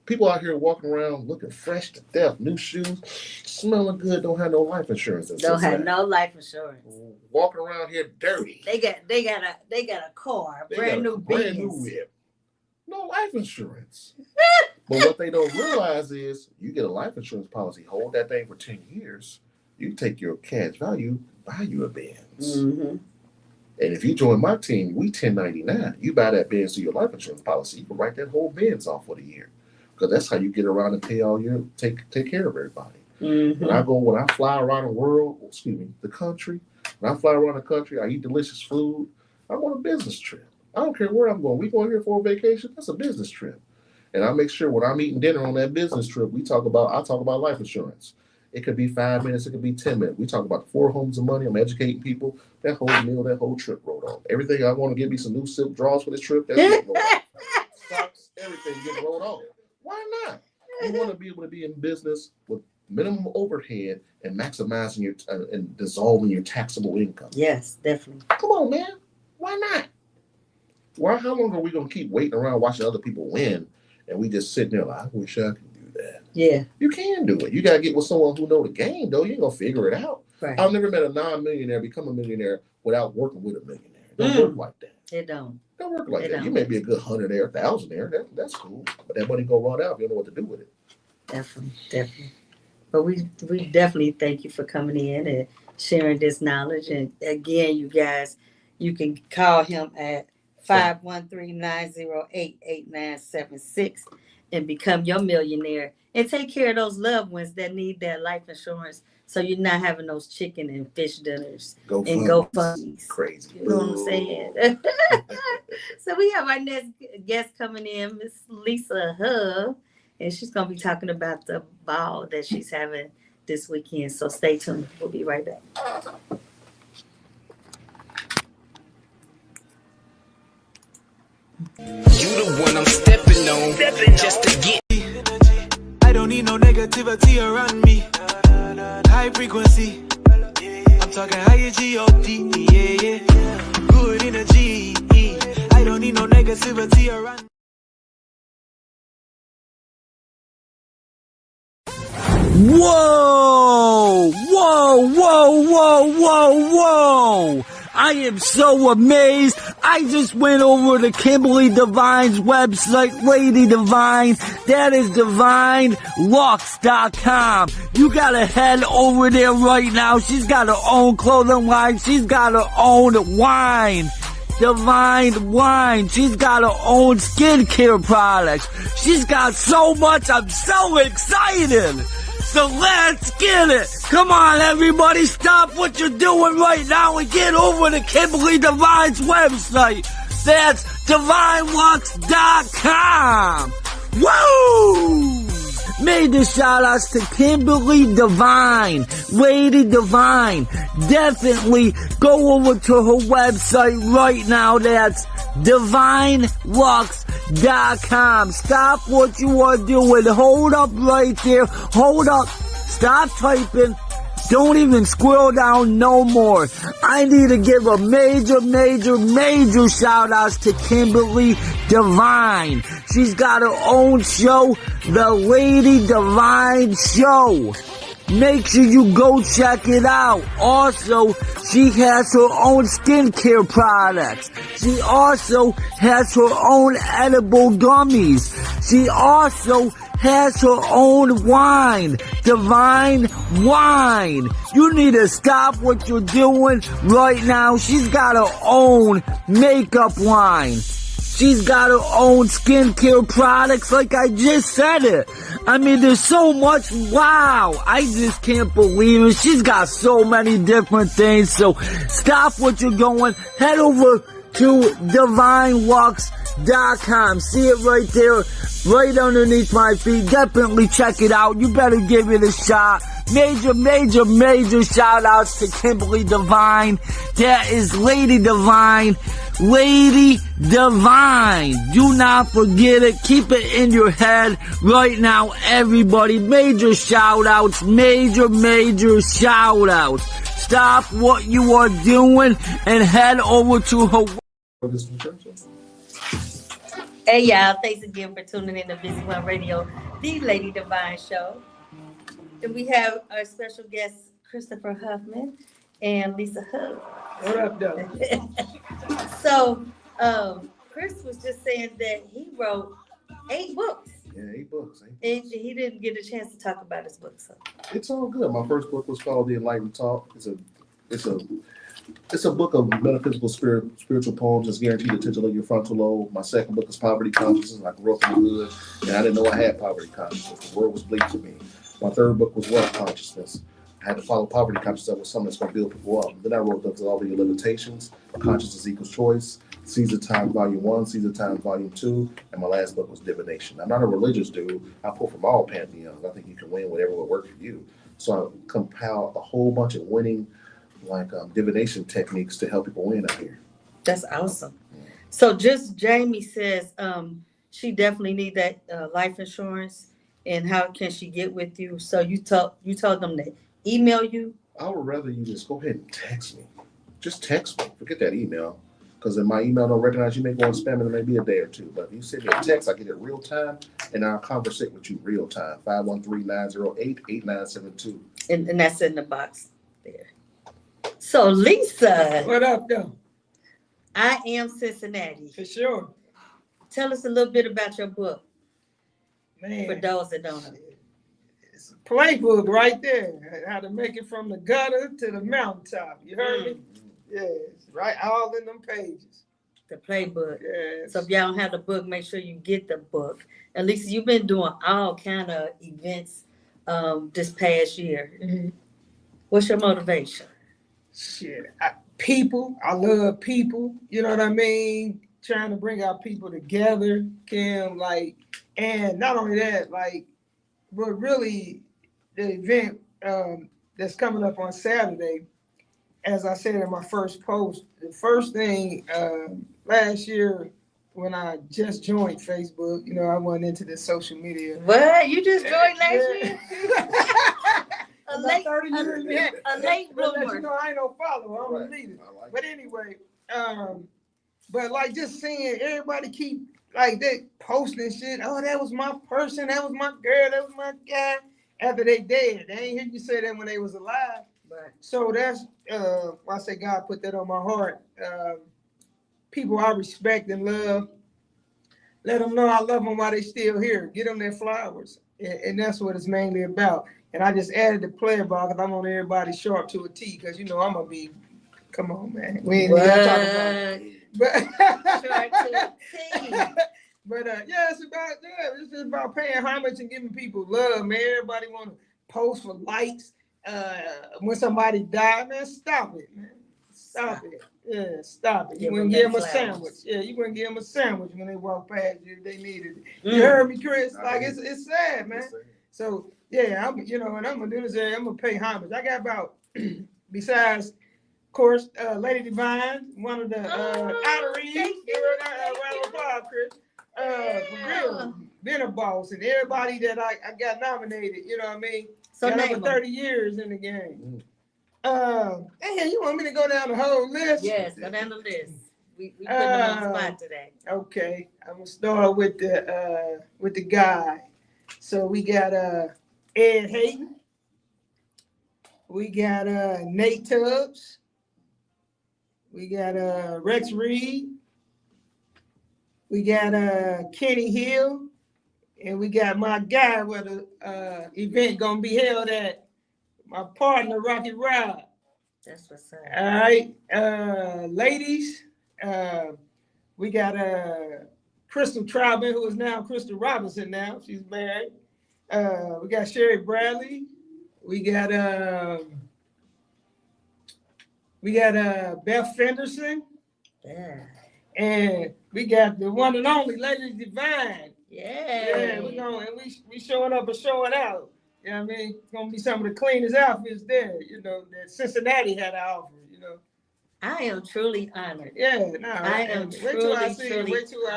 People out here walking around looking fresh to death, new shoes, smelling good, don't have no life insurance. Don't have no life insurance. Walking around here dirty. They got a car, brand new whip. No life insurance. But what they don't realize is you get a life insurance policy, hold that thing for 10 years, you take your cash value, buy you a Benz. Mm-hmm. And if you join my team, we 1099. You buy that Benz through your life insurance policy, you can write that whole Benz off for the year. Because that's how you get around and pay all your take care of everybody. Mm-hmm. When I fly around the country, when I fly around the country, I eat delicious food. I'm on a business trip. I don't care where I'm going. We going here for a vacation, that's a business trip. And I make sure when I'm eating dinner on that business trip, I talk about life insurance. It could be 5 minutes, it could be 10 minutes. We talk about 4 homes of money. I'm educating people. That whole meal, that whole trip rolled on. Everything I want to get me some new silk drawers for this trip, that's getting rolled on. Socks, everything gets rolled on. Why not? You want to be able to be in business with minimum overhead and maximizing your and dissolving your taxable income. Yes, definitely. Come on, man. Why not? How long are we going to keep waiting around watching other people win and we just sitting there like, I wish I could do that. Yeah. You can do it. You got to get with someone who know the game, though. You ain't going to figure it out. Right. I've never met a non-millionaire become a millionaire without working with a millionaire. It don't work like that. It don't. Don't work like that. You may be a good hundredaire, thousandaire. That's cool. But that money go run out if you don't know what to do with it. Definitely. But we definitely thank you for coming in and sharing this knowledge. And again, you guys, you can call him at 513-908-8976 and become your millionaire and take care of those loved ones that need that life insurance. So you're not having those chicken and fish dinners and GoFundMes. Crazy. You know what I'm saying? So we have our next guest coming in, Miss Lisa Huff, and she's going to be talking about the ball that she's having this weekend. So stay tuned. We'll be right back. You the one I'm stepping on just to get. I don't need no negativity around me. High frequency. I'm talking higher G-O-D. Yeah. Good energy. I don't need no negativity around me. Whoa! I am so amazed. I just went over to Kimberly Devine's website, Lady Devine. That is DivineLux.com. You gotta head over there right now. She's got her own clothing line. She's got her own wine. Divine Wine. She's got her own skincare products. She's got so much. I'm so excited. So let's get it. Come on, everybody. Stop what you're doing right now and get over to Kimberly Devine's website. That's DivineLux.com. Woo! Major shout outs to Kimberly Devine, Lady Devine. Definitely go over to her website right now. That's DivineLux.com. Stop what you are doing. Hold up right there. Hold up. Stop typing. Don't even scroll down no more. I need to give a major shout outs to Kimberly Devine. She's got her own show, The Lady Devine Show. Make sure you go check it out. Also, she has her own skincare products. She also has her own edible gummies. She also has her own wine, Divine Wine. You need to stop what you're doing right now. She's got her own makeup line. She's got her own skincare products, like I just said it. I mean, there's so much. Wow. I just can't believe it. She's got so many different things. So stop what you're going. Head over to DivineLux.com. See it right there, right underneath my feet. Definitely check it out. You better give it a shot. Major shout outs to Kimberly Devine. That is Lady Devine. Lady Devine. Do not forget it. Keep it in your head right now, everybody. Major shout outs. Major shout outs. Stop what you are doing and head over to her. Hey y'all, thanks again for tuning in to Busy One Radio, the Lady Devine Show. And we have our special guests, Christopher Huffman and Lisa Huff. What up, though? So, Chris was just saying that he wrote 8 books. Yeah, 8 books. And he didn't get a chance to talk about his books. So. It's all good. My first book was called The Enlightened Talk. It's a book of metaphysical spiritual poems that's guaranteed to titillate your frontal lobe. My second book is Poverty Consciousness. I grew up in the hood, and I didn't know I had poverty consciousness. The world was bleak to me. My third book was Wealth Consciousness. I had to follow poverty consciousness with something that's going to build people up. Then I wrote All of Your Limitations, Consciousness Equals Choice, Seeds of Time Volume 1, Seeds of Time Volume 2, and my last book was Divination. I'm not a religious dude. I pull from all pantheons. I think you can win whatever will work for you. So I compile a whole bunch of winning divination techniques to help people win out here. That's awesome. So just Jamie says she definitely need that life insurance, and how can she get with you? So you told them to email you? I would rather you just go ahead and text me. Just text me. Forget that email. Because if my email don't recognize, you may go on spam and it may be a day or two. But if you send me a text, I get it real time, and I'll conversate with you real time. 513-908-8972. And that's in the box there. So Lisa. What up, though? I Am Cincinnati. For sure. Tell us a little bit about your book. Man. For those that don't know. It's a playbook right there. How to make it from the gutter to the mountaintop. You heard me? Yes, right. All in them pages. The playbook. Yes. So if y'all don't have the book, make sure you get the book. At least you've been doing all kind of events this past year. Mm-hmm. What's your motivation? Shit. People. I love people. You know what I mean? Trying to bring our people together, Kim, and not only that, but really the event that's coming up on Saturday, as I said in my first post, the first thing last year when I just joined Facebook, I went into the social media. What? You just joined last year? A late bloomer. I ain't no follower. I'm a leader. But anyway, but just seeing everybody keep they posting shit. Oh, that was my person. That was my girl. That was my guy. After they dead, they ain't hear you say that when they was alive. Right. So that's why I say God put that on my heart. People I respect and love, let them know I love them while they still here. Get them their flowers, and that's what it's mainly about. And I just added the player ball because I want everybody sharp to a T. Because I'm gonna be. Come on, man. We ain't gonna talk about it. But Sharp to a T. But it's just about paying homage and giving people love, man. Everybody want to post for likes. When somebody died, man, stop it, man. Stop it. Yeah, stop it. You wouldn't give them a sandwich. Yeah, you wouldn't give them a sandwich when they walk past you if they needed it. You heard me, Chris? It's sad, man. So yeah, and I'm gonna do this. I'm gonna pay homage. I got about besides, of course, Lady Devine, one of the honorees. Give her a round of applause, Chris. For real, been a boss, and everybody that I got nominated. You know what I mean? So for 30 years in the game. You want me to go down the whole list? Yes, go down the list. We put them on the spot today. Okay, I'm gonna start with the guy. So we got Ed Hayden. We got Nate Tubbs. We got Rex Reed. We got Kenny Hill. And we got my guy where the event gonna be held at. My partner, Rocky Rod. That's what's up. All right. Ladies, we got Crystal Troutman, who is now Crystal Robinson now. She's married. We got Sherry Bradley. We got Beth Fenderson. Yeah. And we got the one and only Lady Devine. Yeah. We showing up and showing out. You know what I mean? It's gonna be some of the cleanest outfits there, that Cincinnati had to offer, I am truly honored. Yeah, I am truly. Wait till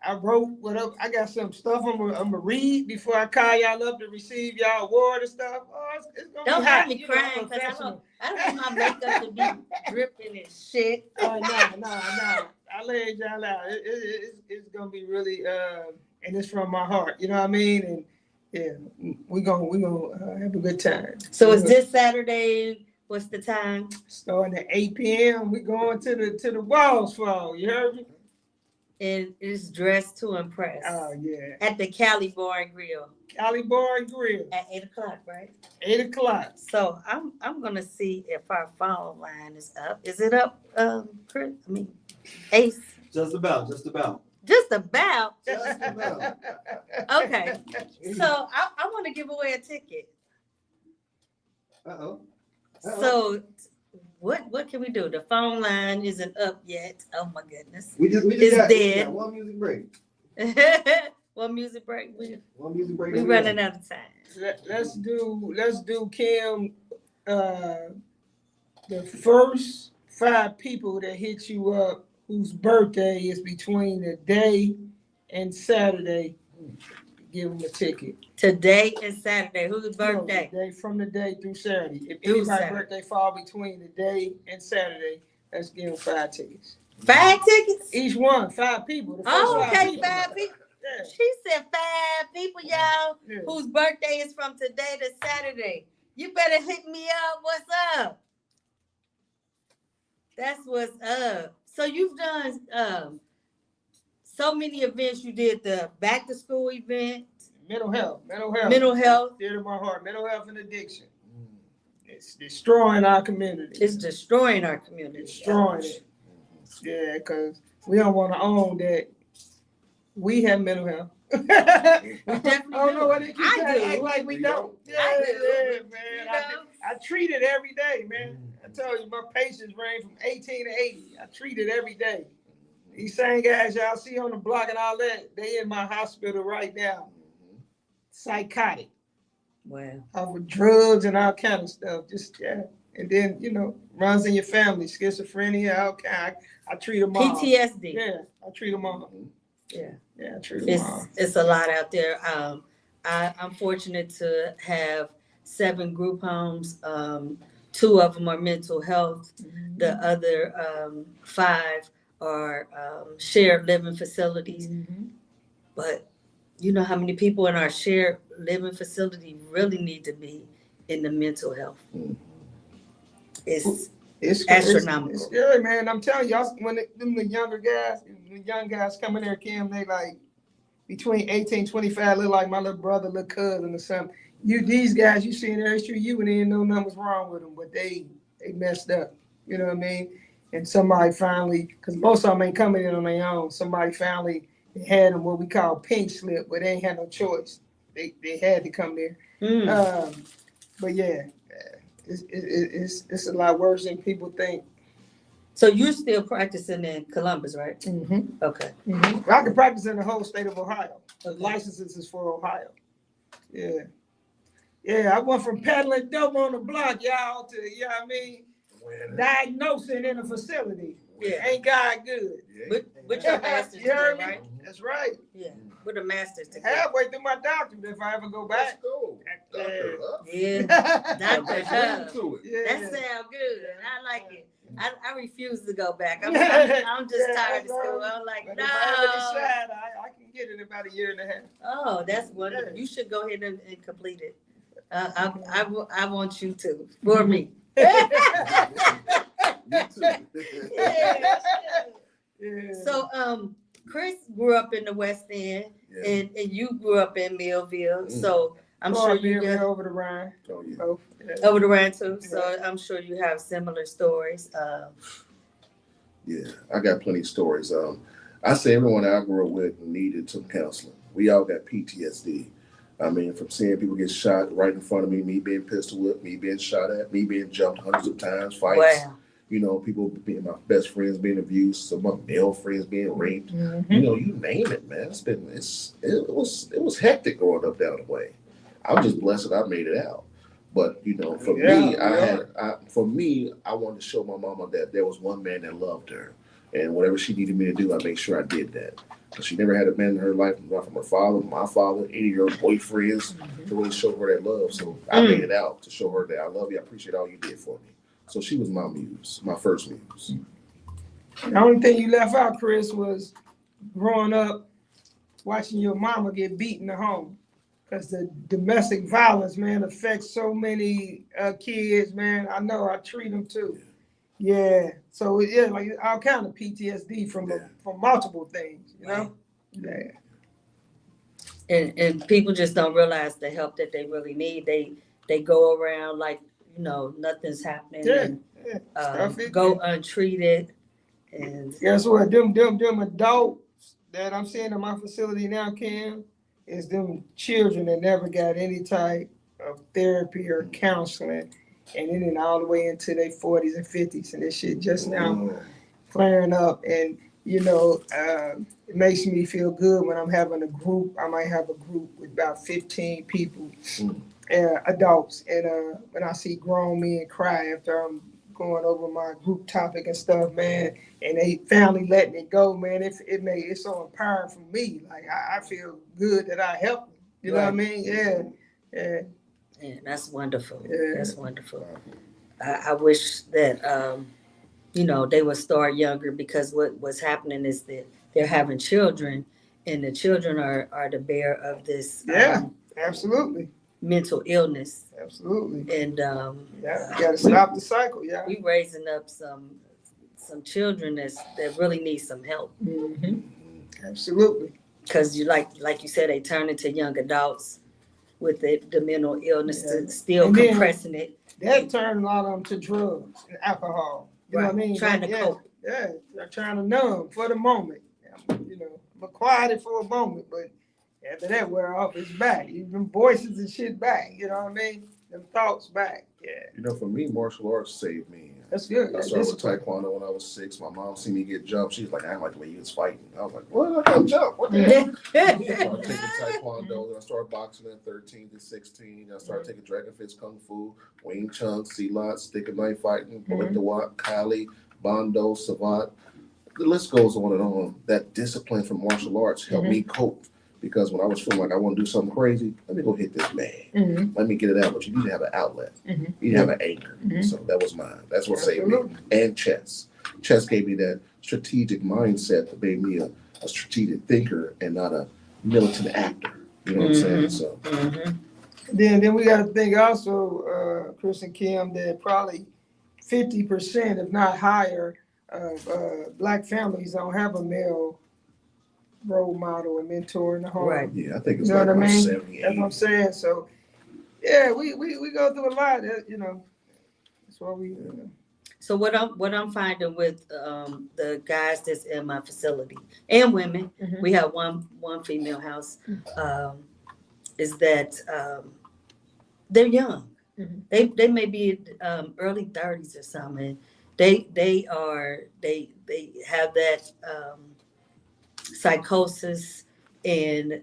I wrote what up. I got some stuff I'm gonna read before I call y'all up to receive y'all award and stuff. Oh, it's gonna don't be have hot. me crying because I don't want my makeup to be dripping and shit. No. I laid y'all out. It's gonna be really and it's from my heart. You know what I mean? And yeah, we gonna have a good time. So it's this Saturday. What's the time? Starting at 8 p.m. We going to the walls fall. You heard me? And it's dressed to impress. Oh yeah. At the Cali Bar and Grill. Cali Bar and Grill. At 8 o'clock, right? 8 o'clock. So I'm gonna see if our phone line is up. Is it up, Chris? I mean, Ace. Just about. Just about. Just about. Okay. So I want to give away a ticket. Uh-oh. So what can we do? The phone line isn't up yet. Oh my goodness. We just It's got dead. one music break. One music break. One music break. We're running out of time. Let's do Kim. The first 5 people that hit you up whose birthday is between the day and Saturday, give them a ticket. Today and Saturday. Whose birthday? No, from the day through Saturday. If Through anybody's Saturday. birthday fall between the day and Saturday, let's give them 5 tickets. 5 tickets? Each one, 5 people. The first Oh, 5 okay, people. 5 people. Yeah. She said 5 people, y'all, Yeah. whose birthday is from today to Saturday. You better hit me up. What's up? That's what's up. So you've done so many events. You did the back to school event. Mental health. Mental health. Dear to my heart. Mental health and addiction. It's destroying our community. It's destroying our community. Destroying it. Yeah, because we don't want to own that we have mental health. We definitely I don't know do. what they keep I saying, do. act like we don't. Yeah, I do. yeah, man. You know? I treat it every day, man. I tell you, my patients range from 18 to 80. I treat it every day. These same guys y'all see on the block and all that, they in my hospital right now. Psychotic. Wow. Over drugs and all kind of stuff. Just, yeah. And then, runs in your family, schizophrenia, all kind. I treat them all. PTSD. Yeah, I treat them all. Yeah. Yeah, I treat them all. It's a lot out there. I'm fortunate to have 7 group homes. 2 of them are mental health. The other 5 are shared living facilities. But you know how many people in our shared living facility really need to be in the mental health? It's astronomical. It's scary, man. I'm telling y'all, when the younger guys, the young guys come in there, Kim, they like between 18 and 25, look like my little brother, little cousin or something. These guys, you see in there, it's true, you and they didn't know nothing was wrong with them, but they messed up. You know what I mean? And somebody finally, because most of them ain't coming in on their own, somebody finally had them what we call pink slip, but they ain't had no choice. They had to come there. But yeah, it's a lot worse than people think. So you're still practicing in Columbus, right? Mm-hmm. Okay. Mm-hmm. I can practice in the whole state of Ohio. The licenses is for Ohio. Yeah. Yeah, I went from peddling dope on the block, y'all, to, you know what I mean, diagnosing in a facility. Yeah. Ain't God good? With your master's You heard degree, me? right? That's right. Yeah, with a master's degree. Halfway through my doctorate if I ever go back. Yeah, Dr. Huff. Yeah. That sounds good. I like it. I refuse to go back. I'm just tired of school. I'm like, But no. if I ever decide, I can get it in about a year and a half. Oh, that's wonderful. You should go ahead and complete it. I want you to, for me. So, Chris grew up in the West End, and you grew up in Millville. So I'm sure you got over the Rhine. Oh, yeah. Over the Rhine too. So I'm sure you have similar stories. Yeah, I got plenty of stories. I say everyone I grew up with needed some counseling. We all got PTSD. I mean, from seeing people get shot right in front of me being pistol whipped, me being shot at, me being jumped hundreds of times, fights. Wow. You know, people being my best friends being abused, some of my male friends being raped. Mm-hmm. You know, you name it, man. It was hectic growing up down the way. I'm just blessed that I made it out. But you know, for me, I wanted to show my mama that there was one man that loved her, and whatever she needed me to do, I made sure I did that. Because she never had a man in her life, not from her father, my father, any of her boyfriends, to really show her that love. So I made it out to show her that I love you, I appreciate all you did for me. So she was my muse, my first muse. The only thing you left out, Chris, was growing up, watching your mama get beaten at home. Because the domestic violence, man, affects so many kids, man. I know I treat them too. Yeah. So, yeah, like all kind of PTSD from multiple things, you know? Yeah. And people just don't realize the help that they really need. They go around like, you know, nothing's happening and go untreated. And guess what? Them adults that I'm seeing in my facility now, Kim, is them children that never got any type of therapy or counseling, and then all the way into their 40s and 50s, and this shit just now flaring up. And you know, it makes me feel good when I'm having a group. I might have a group with about 15 people, adults, and when I see grown men cry after I'm going over my group topic and stuff, man, and they finally letting it go, man, it's so empowering for me. Like I feel good that I helped them. You know what I mean? Yeah. That's wonderful. Yeah. That's wonderful. I wish that you know, they would start younger, because what's happening is that they're having children, and the children are the bearer of this. Absolutely. Mental illness. Absolutely. And you gotta stop the cycle. Yeah. We raising up some children that really need some help. Mm-hmm. Absolutely. Because you like you said, they turn into young adults with the mental illness, still compressing it. That turned a lot of them to drugs and alcohol. You know what I mean? Trying to cope. Yeah, they're trying to numb for the moment. You know, but quiet it for a moment, but after that wear off, it's back. Even voices and shit back. You know what I mean? Them thoughts back. Yeah. You know, for me, martial arts saved me. That's good. I started with Taekwondo when I was 6. My mom seen me get jumped. She's like, I didn't like the way you was fighting. I was like, what? I got jump. What the hell? I started taking Taekwondo. Then I started boxing at 13 to 16. I started taking Dragon Fist, Kung Fu, Wing Chun, Silat, Stick and Knife Fighting, Bullet Dawat, Kali, Bondo, Savant. The list goes on and on. That discipline from martial arts helped me cope. Because when I was feeling like I want to do something crazy, let me go hit this bag. Let me get it out. But you need to have an outlet. You need to have an anchor. So that was mine. That's what saved me. And chess. Chess gave me that strategic mindset that made me a strategic thinker and not a militant actor. You know what I'm saying? So. Then we got to think also, Chris and Kim, that probably 50%, if not higher, of Black families don't have a male role model and mentor in the home. Right. Yeah, I think it's you know like what I mean? 78. That's what I'm saying. So, yeah, we go through a lot. You know, that's why we. So what I'm finding with the guys that's in my facility and women, we have one female house, is that they're young. They may be early 30s or something. They have that psychosis, and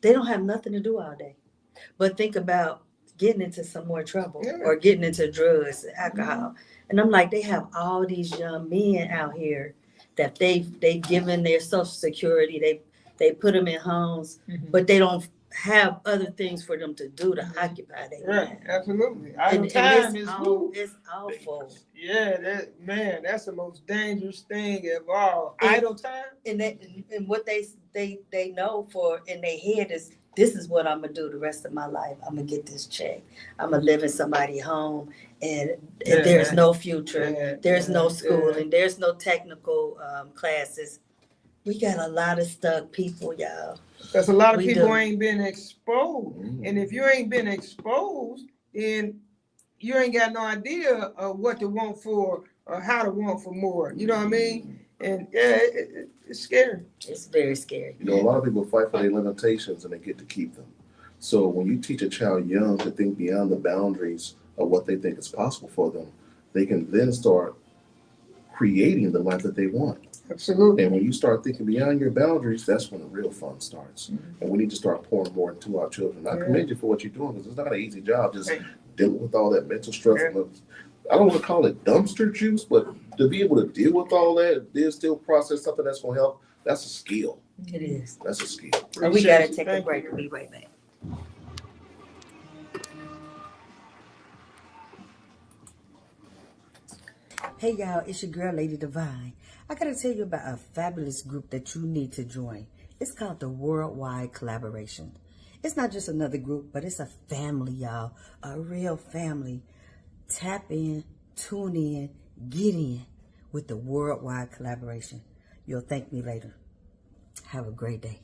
they don't have nothing to do all day but think about getting into some more trouble or getting into drugs, alcohol. And I'm like, they have all these young men out here that they've given their Social Security, they put them in homes, but they don't have other things for them to do to occupy their mind. Absolutely. And Time it's awful. Yeah, that's the most dangerous thing of all. Idle time. And what they know for in their head is, this is what I'm gonna do the rest of my life. I'm gonna get this check. I'm gonna live in somebody's home, and there's no future. There's no schooling. There's no technical classes. We got a lot of stuck people, y'all. Because a lot of people ain't been exposed. And if you ain't been exposed, then you ain't got no idea of what to want for or how to want for more. You know what I mean? And it's scary. It's very scary. You know, a lot of people fight for their limitations and they get to keep them. So when you teach a child young to think beyond the boundaries of what they think is possible for them, they can then start creating the life that they want. Absolutely. And when you start thinking beyond your boundaries, that's when the real fun starts. And we need to start pouring more into our children. I commend you for what you're doing, because it's not an easy job just dealing with all that mental stress. I don't want to call it dumpster juice, but to be able to deal with all that, then still process something that's going to help, that's a skill. It is. That's a skill. And we got to take a break. We'll be right back. Hey y'all, it's your girl Lady Devine. I gotta tell you about a fabulous group that you need to join. It's called the Worldwide Collaboration. It's not just another group, but it's a family, y'all. A real family. Tap in, tune in, get in with the Worldwide Collaboration. You'll thank me later. Have a great day.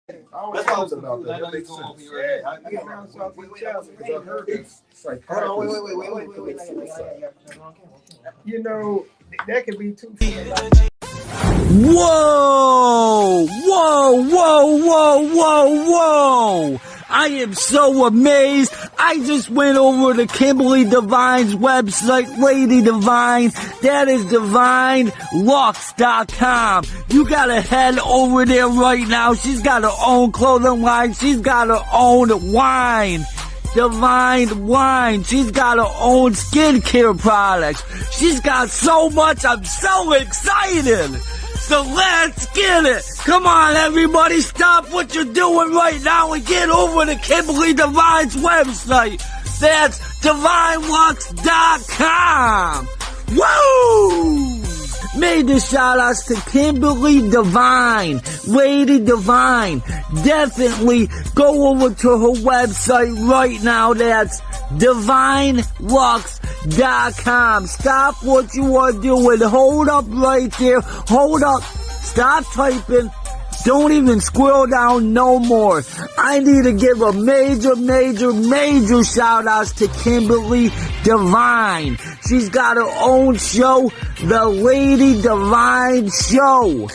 That's what I was about that. That makes sense. Yeah, I get around off each other. I heard this. Hold on, wait. You know, that could be too. Whoa! I am so amazed. I just went over to Kimberly Devine's website, Lady Devine. That is DivineLux.com. You gotta head over there right now. She's got her own clothing line. She's got her own wine. Divine Wine. She's got her own skincare products. She's got so much. I'm so excited. So let's get it. Come on, everybody. Stop what you're doing right now and get over to Kimberly Devine's website. That's DivineLux.com. Woo! Major shout outs to Kimberly Devine, Lady Devine. Definitely go over to her website right now. That's DivineLux.com. Stop what you are doing. Hold up right there. Hold up. Stop typing. Don't even scroll down no more. I need to give a major shout outs to Kimberly Devine. She's got her own show, The Lady Devine Show.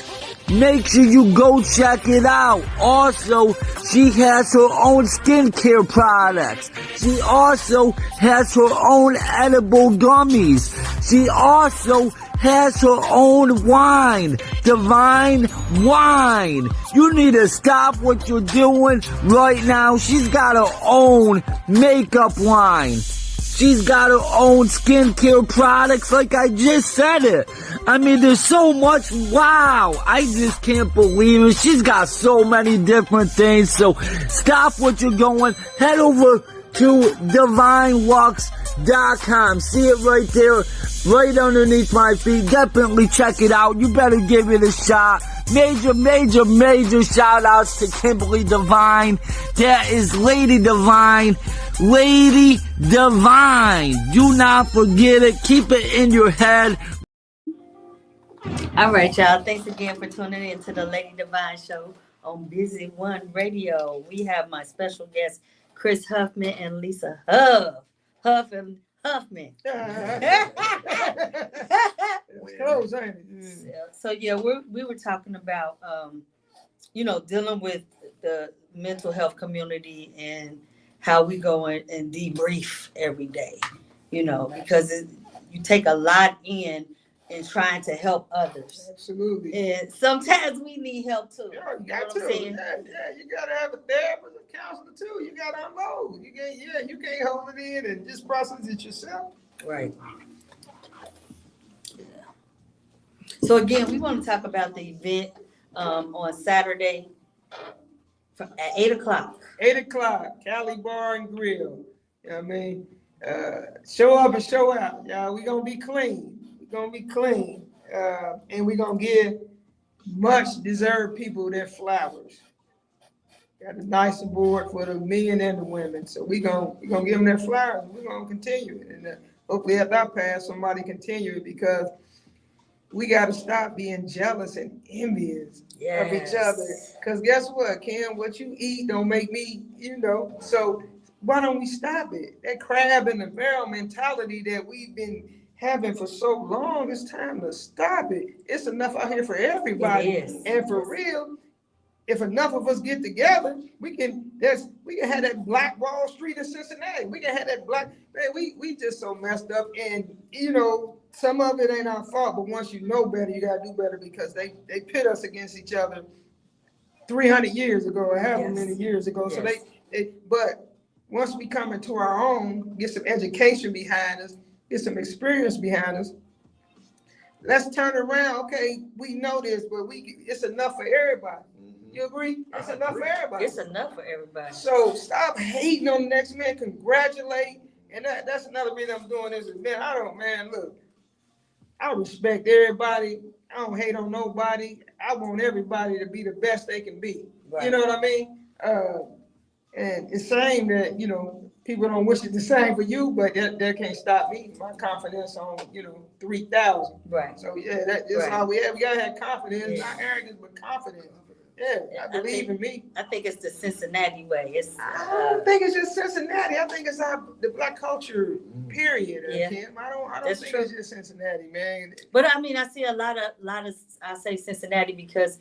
Make sure you go check it out. Also, she has her own skincare products. She also has her own edible gummies. She also has her own wine, Divine Wine. You need to stop what you're doing right now. She's got her own makeup line. She's got her own skincare products, like I just said it. I mean, there's so much. Wow, I just can't believe it. She's got so many different things. So stop what you're going. Head over to DivineLux.com. See it right there, right underneath my feet. Definitely check it out. You better give it a shot. Major shout outs to Kimberly Devine. That is Lady Devine. Lady Devine. Do not forget it. Keep it in your head. All right, y'all. Thanks again for tuning in to the Lady Devine Show on Busy One Radio. We have my special guests, Chris Huffman and Lisa Huff. Huff and Huffman. It's close, ain't it? So yeah, we were talking about dealing with the mental health community and how we go and debrief every day, because you take a lot in trying to help others. Absolutely. And sometimes we need help too. Yeah, you got know to. Yeah, you got to have a therapist, a counselor too. You got to unload. You can't hold it in and just process it yourself. Right. So again, we want to talk about the event on Saturday at 8:00. 8:00, Cali Bar and Grill. You know what I mean? Show up and show out, y'all. We're going to be clean. And we're going to give much deserved people their flowers. Got a nice award for the men and the women. So we're going to give them their flowers. We're going to continue it. And hopefully at that pass, somebody continue it, because we got to stop being jealous and envious of each other. Because guess what, Kim? What you eat don't make me, So why don't we stop it? That crab in the barrel mentality that we've been having for so long, it's time to stop it. It's enough out here for everybody. And for real, if enough of us get together, we can have that Black Wall Street in Cincinnati. We can have that black, man, we just so messed up. And some of it ain't our fault, but once you know better, you gotta do better, because they pit us against each other 300 years ago, or however many years ago. So but once we come into our own, get some education behind us, get some experience behind us, let's turn around. Okay, we know this, but it's enough for everybody. You agree? It's enough for everybody. It's enough for everybody. So stop hating on the next man. Congratulate, And that's another reason I'm doing this event. Look, I respect everybody. I don't hate on nobody. I want everybody to be the best they can be. Right. You know what I mean? And it's shame that, people don't wish it the same for you, but that can't stop me. My confidence on, 3,000. Right. So yeah, that's Right. all we have. We gotta have confidence, Yeah. not arrogance, but confidence. Yeah, I believe in me. I think it's the Cincinnati way. I don't think it's just Cincinnati. I think it's the black culture, period. Yeah. Kim. I don't That's think true. it's just Cincinnati, man. But I mean, I see a lot of I say Cincinnati because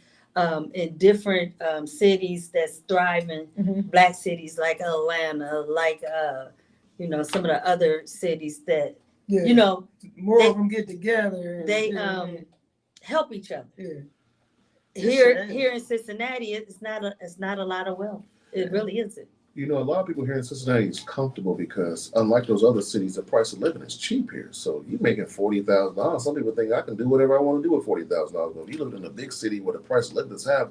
in different cities that's thriving, black cities like Atlanta, like some of the other cities that more of them get together. They help each other. Yeah. Here in Cincinnati, it's not a lot of wealth. It really isn't. A lot of people here in Cincinnati is comfortable because unlike those other cities, the price of living is cheap here. So you're making $40,000. Some people think I can do whatever I want to do with $40,000. But if you live in a big city where the price of living is high,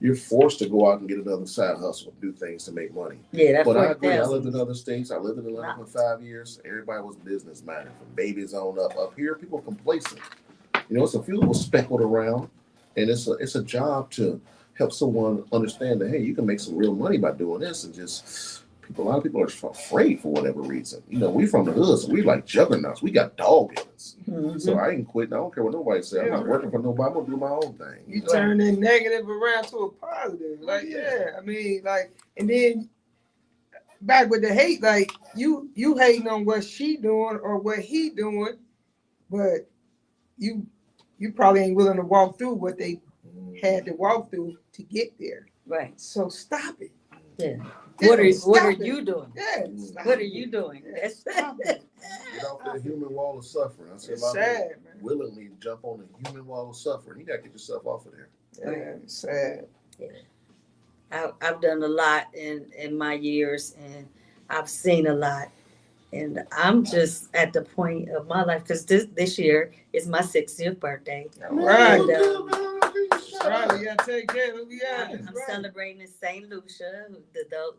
you're forced to go out and get another side hustle and do things to make money. Yeah, that's But I agree. I 40,000. lived in other states. I lived in Atlanta for 5 years. Everybody was business minded from babies on up. Up here, people are complacent. It's a few little speckled around, and it's a job to help someone understand that, hey, you can make some real money by doing this. And just a lot of people are afraid for whatever reason. We from the hood, so we like juggernauts. We got dog in us. So I ain't quitting. I don't care what nobody says. I'm not working for nobody. I'm gonna do my own thing. You turn that negative around to a positive. And then back with the hate, you hating on what she doing or what he doing, but you probably ain't willing to walk through what they had to walk through to get there. Right. So stop it. Yeah. What are you doing? Yeah. What are you doing? Yeah, stop it. Get off that human wall of suffering. I see a It's lot of sad, people man. willingly jump on the human wall of suffering. You gotta get yourself off of there. Yeah, it's sad. Yeah. I've done a lot in my years, and I've seen a lot. And I'm just at the point of my life because this year is my 60th birthday. All right. And, Right, we gotta take care of I'm celebrating in St. Lucia.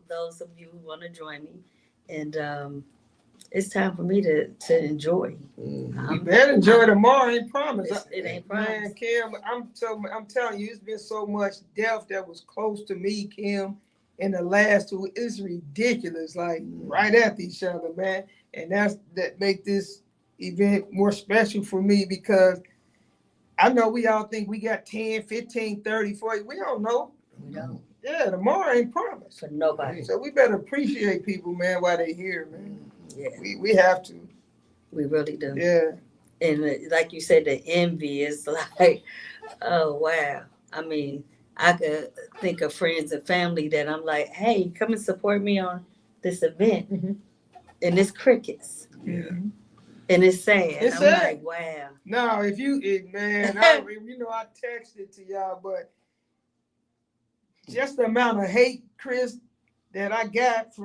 Those of you who want to join me, and it's time for me to enjoy. You better enjoy tomorrow. Ain't promised. It ain't Man, promised. Kim, I'm telling you, it's been so much death that was close to me, Kim, in the last 2. It's ridiculous, right after each other, man. And that make this event more special for me because I know we all think we got 10, 15, 30, 40. We don't know. We don't. Yeah, tomorrow ain't promised. For nobody. So we better appreciate people, man, while they here, man. Yeah. We have to. We really do. Yeah. And like you said, the envy is like, oh, wow. I mean, I could think of friends and family that I'm like, hey, come and support me on this event. And it's crickets. Yeah. And it's sad. It's I'm sad. like, wow. No, I texted to y'all, but just the amount of hate, Chris, that I got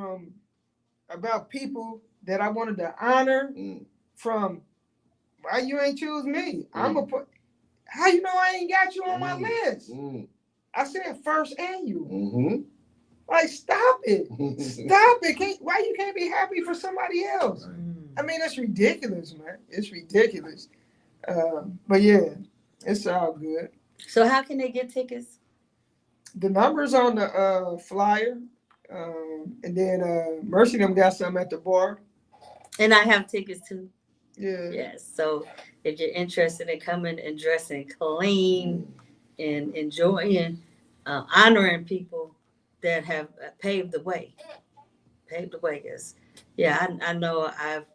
about people that I wanted to honor from why you ain't choose me. How you know I ain't got you on my list? I said first annual. Stop it. Stop it. Why you can't be happy for somebody else? I mean, it's ridiculous, man. It's ridiculous. But yeah, it's all good. So how can they get tickets? The number's on the flyer. And then Mercy them got some at the bar. And I have tickets too. Yeah. Yes. So if you're interested in coming and dressing clean and enjoying, honoring people that have paved the way. Guys. Yeah, I know I've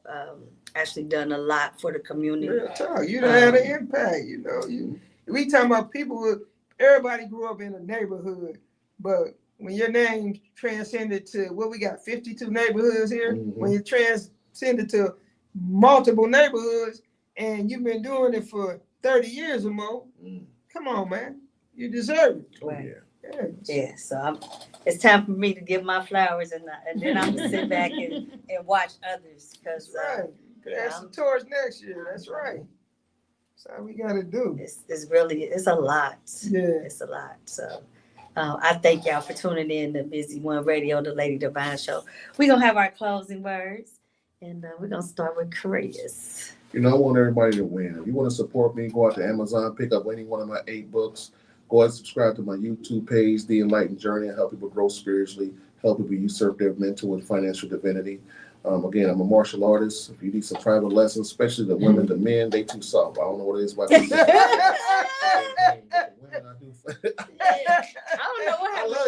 actually done a lot for the community. Real talk. You done had an impact, We talking about people, everybody grew up in a neighborhood, but when your name transcended to, we got 52 neighborhoods here, when you transcended to multiple neighborhoods and you've been doing it for 30 years or more, come on, man. You deserve it. Right. Yeah. So it's time for me to give my flowers, and then I'm gonna sit back and watch others. Because right. Pass the torch next year. That's right. That's how we gotta do. It's a lot. Yeah. It's a lot. So I thank y'all for tuning in to Busy One Radio, the Lady Devine Show. We're gonna have our closing words, And we're going to start with Chris. You know, I want everybody to win. If you want to support me, go out to Amazon, pick up any one of my 8 books. Go ahead and subscribe to my YouTube page, The Enlightened Journey. I help people grow spiritually, help people usurp their mental and financial divinity. Again, I'm a martial artist. If you need some private lessons, especially the women, the men, they too soft. I don't know what it is about these. I don't know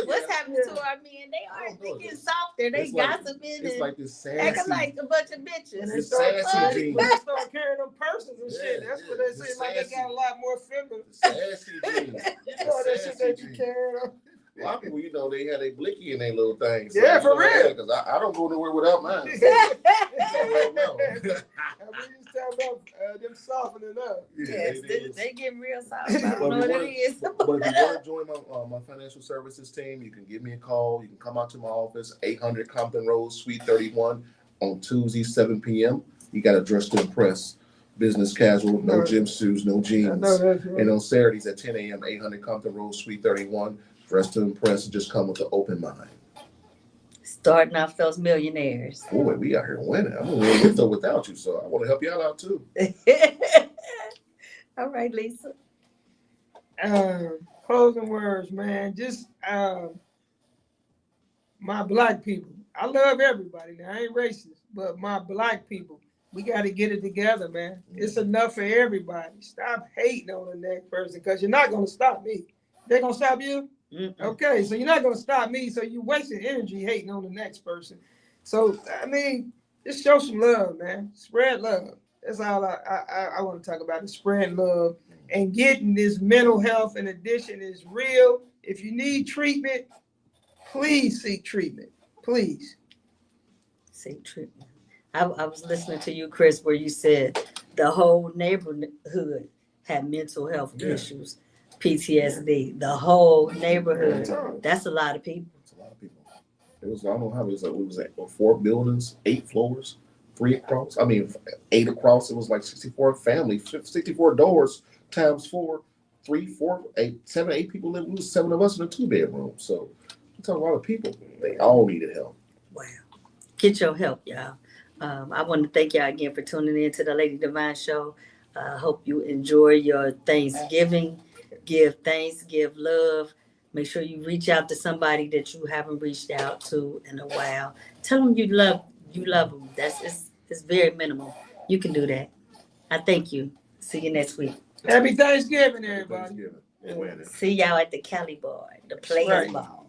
what's happening to our men. They are getting softer. They gossiping it's like this sassy, acting like a bunch of bitches. And they It's start sassy carrying them purses and shit. That's what they say. Like they got a lot more feminine. sassy jeans. You know that shit that you carry on. A lot of people, you know, they had a blicky in their little things. So, Yeah, for real. Because I don't go nowhere without mine. We used to talk about them softening up. Yes, they get real soft. I don't know what it is. But if you want to join my financial services team, you can give me a call. You can come out to my office, 800 Compton Road, Suite 31, on Tuesday, 7 p.m. You got to dress to impress. Business casual, no gym shoes, no jeans. Right. And on Saturdays at 10 a.m., 800 Compton Road, Suite 31, dress to impress and just come with an open mind. Starting off those millionaires. Boy, we out here winning. I'm going to win with or without you, so I want to help y'all out too. All right, Lisa. Closing words, man. Just my black people. I love everybody. Now, I ain't racist, but my black people, we got to get it together, man. It's enough for everybody. Stop hating on the next person because you're not going to stop me. They're going to stop you? Okay, so you're not going to stop me, so you're wasting energy hating on the next person. So, I mean, just show some love, man. Spread love. That's all I want to talk about, is spreading love and getting this mental health and addiction is real. If you need treatment, please seek treatment. Please. Seek treatment. I was listening to you, Chris, where you said the whole neighborhood had mental health issues. PTSD, the whole neighborhood. That's a lot of people. It's a lot of people. It was, I don't know how it was, 4 buildings, 8 floors, 3 across. 8 across. It was like 64 families, 64 doors times 4, 3, 4, 8, 7, 8 people living. It was 7 of us in a 2-bedroom. So it's a lot of people. They all needed help. Wow. Get your help, y'all. I want to thank y'all again for tuning in to the Lady Devine Show. Hope you enjoy your Thanksgiving. Give thanks, give love. Make sure you reach out to somebody that you haven't reached out to in a while. Tell them you love them. It's very minimal. You can do that. I thank you. See you next week. Happy Thanksgiving, everybody. Thanksgiving. See y'all at the Cali Bar, the Players Ball.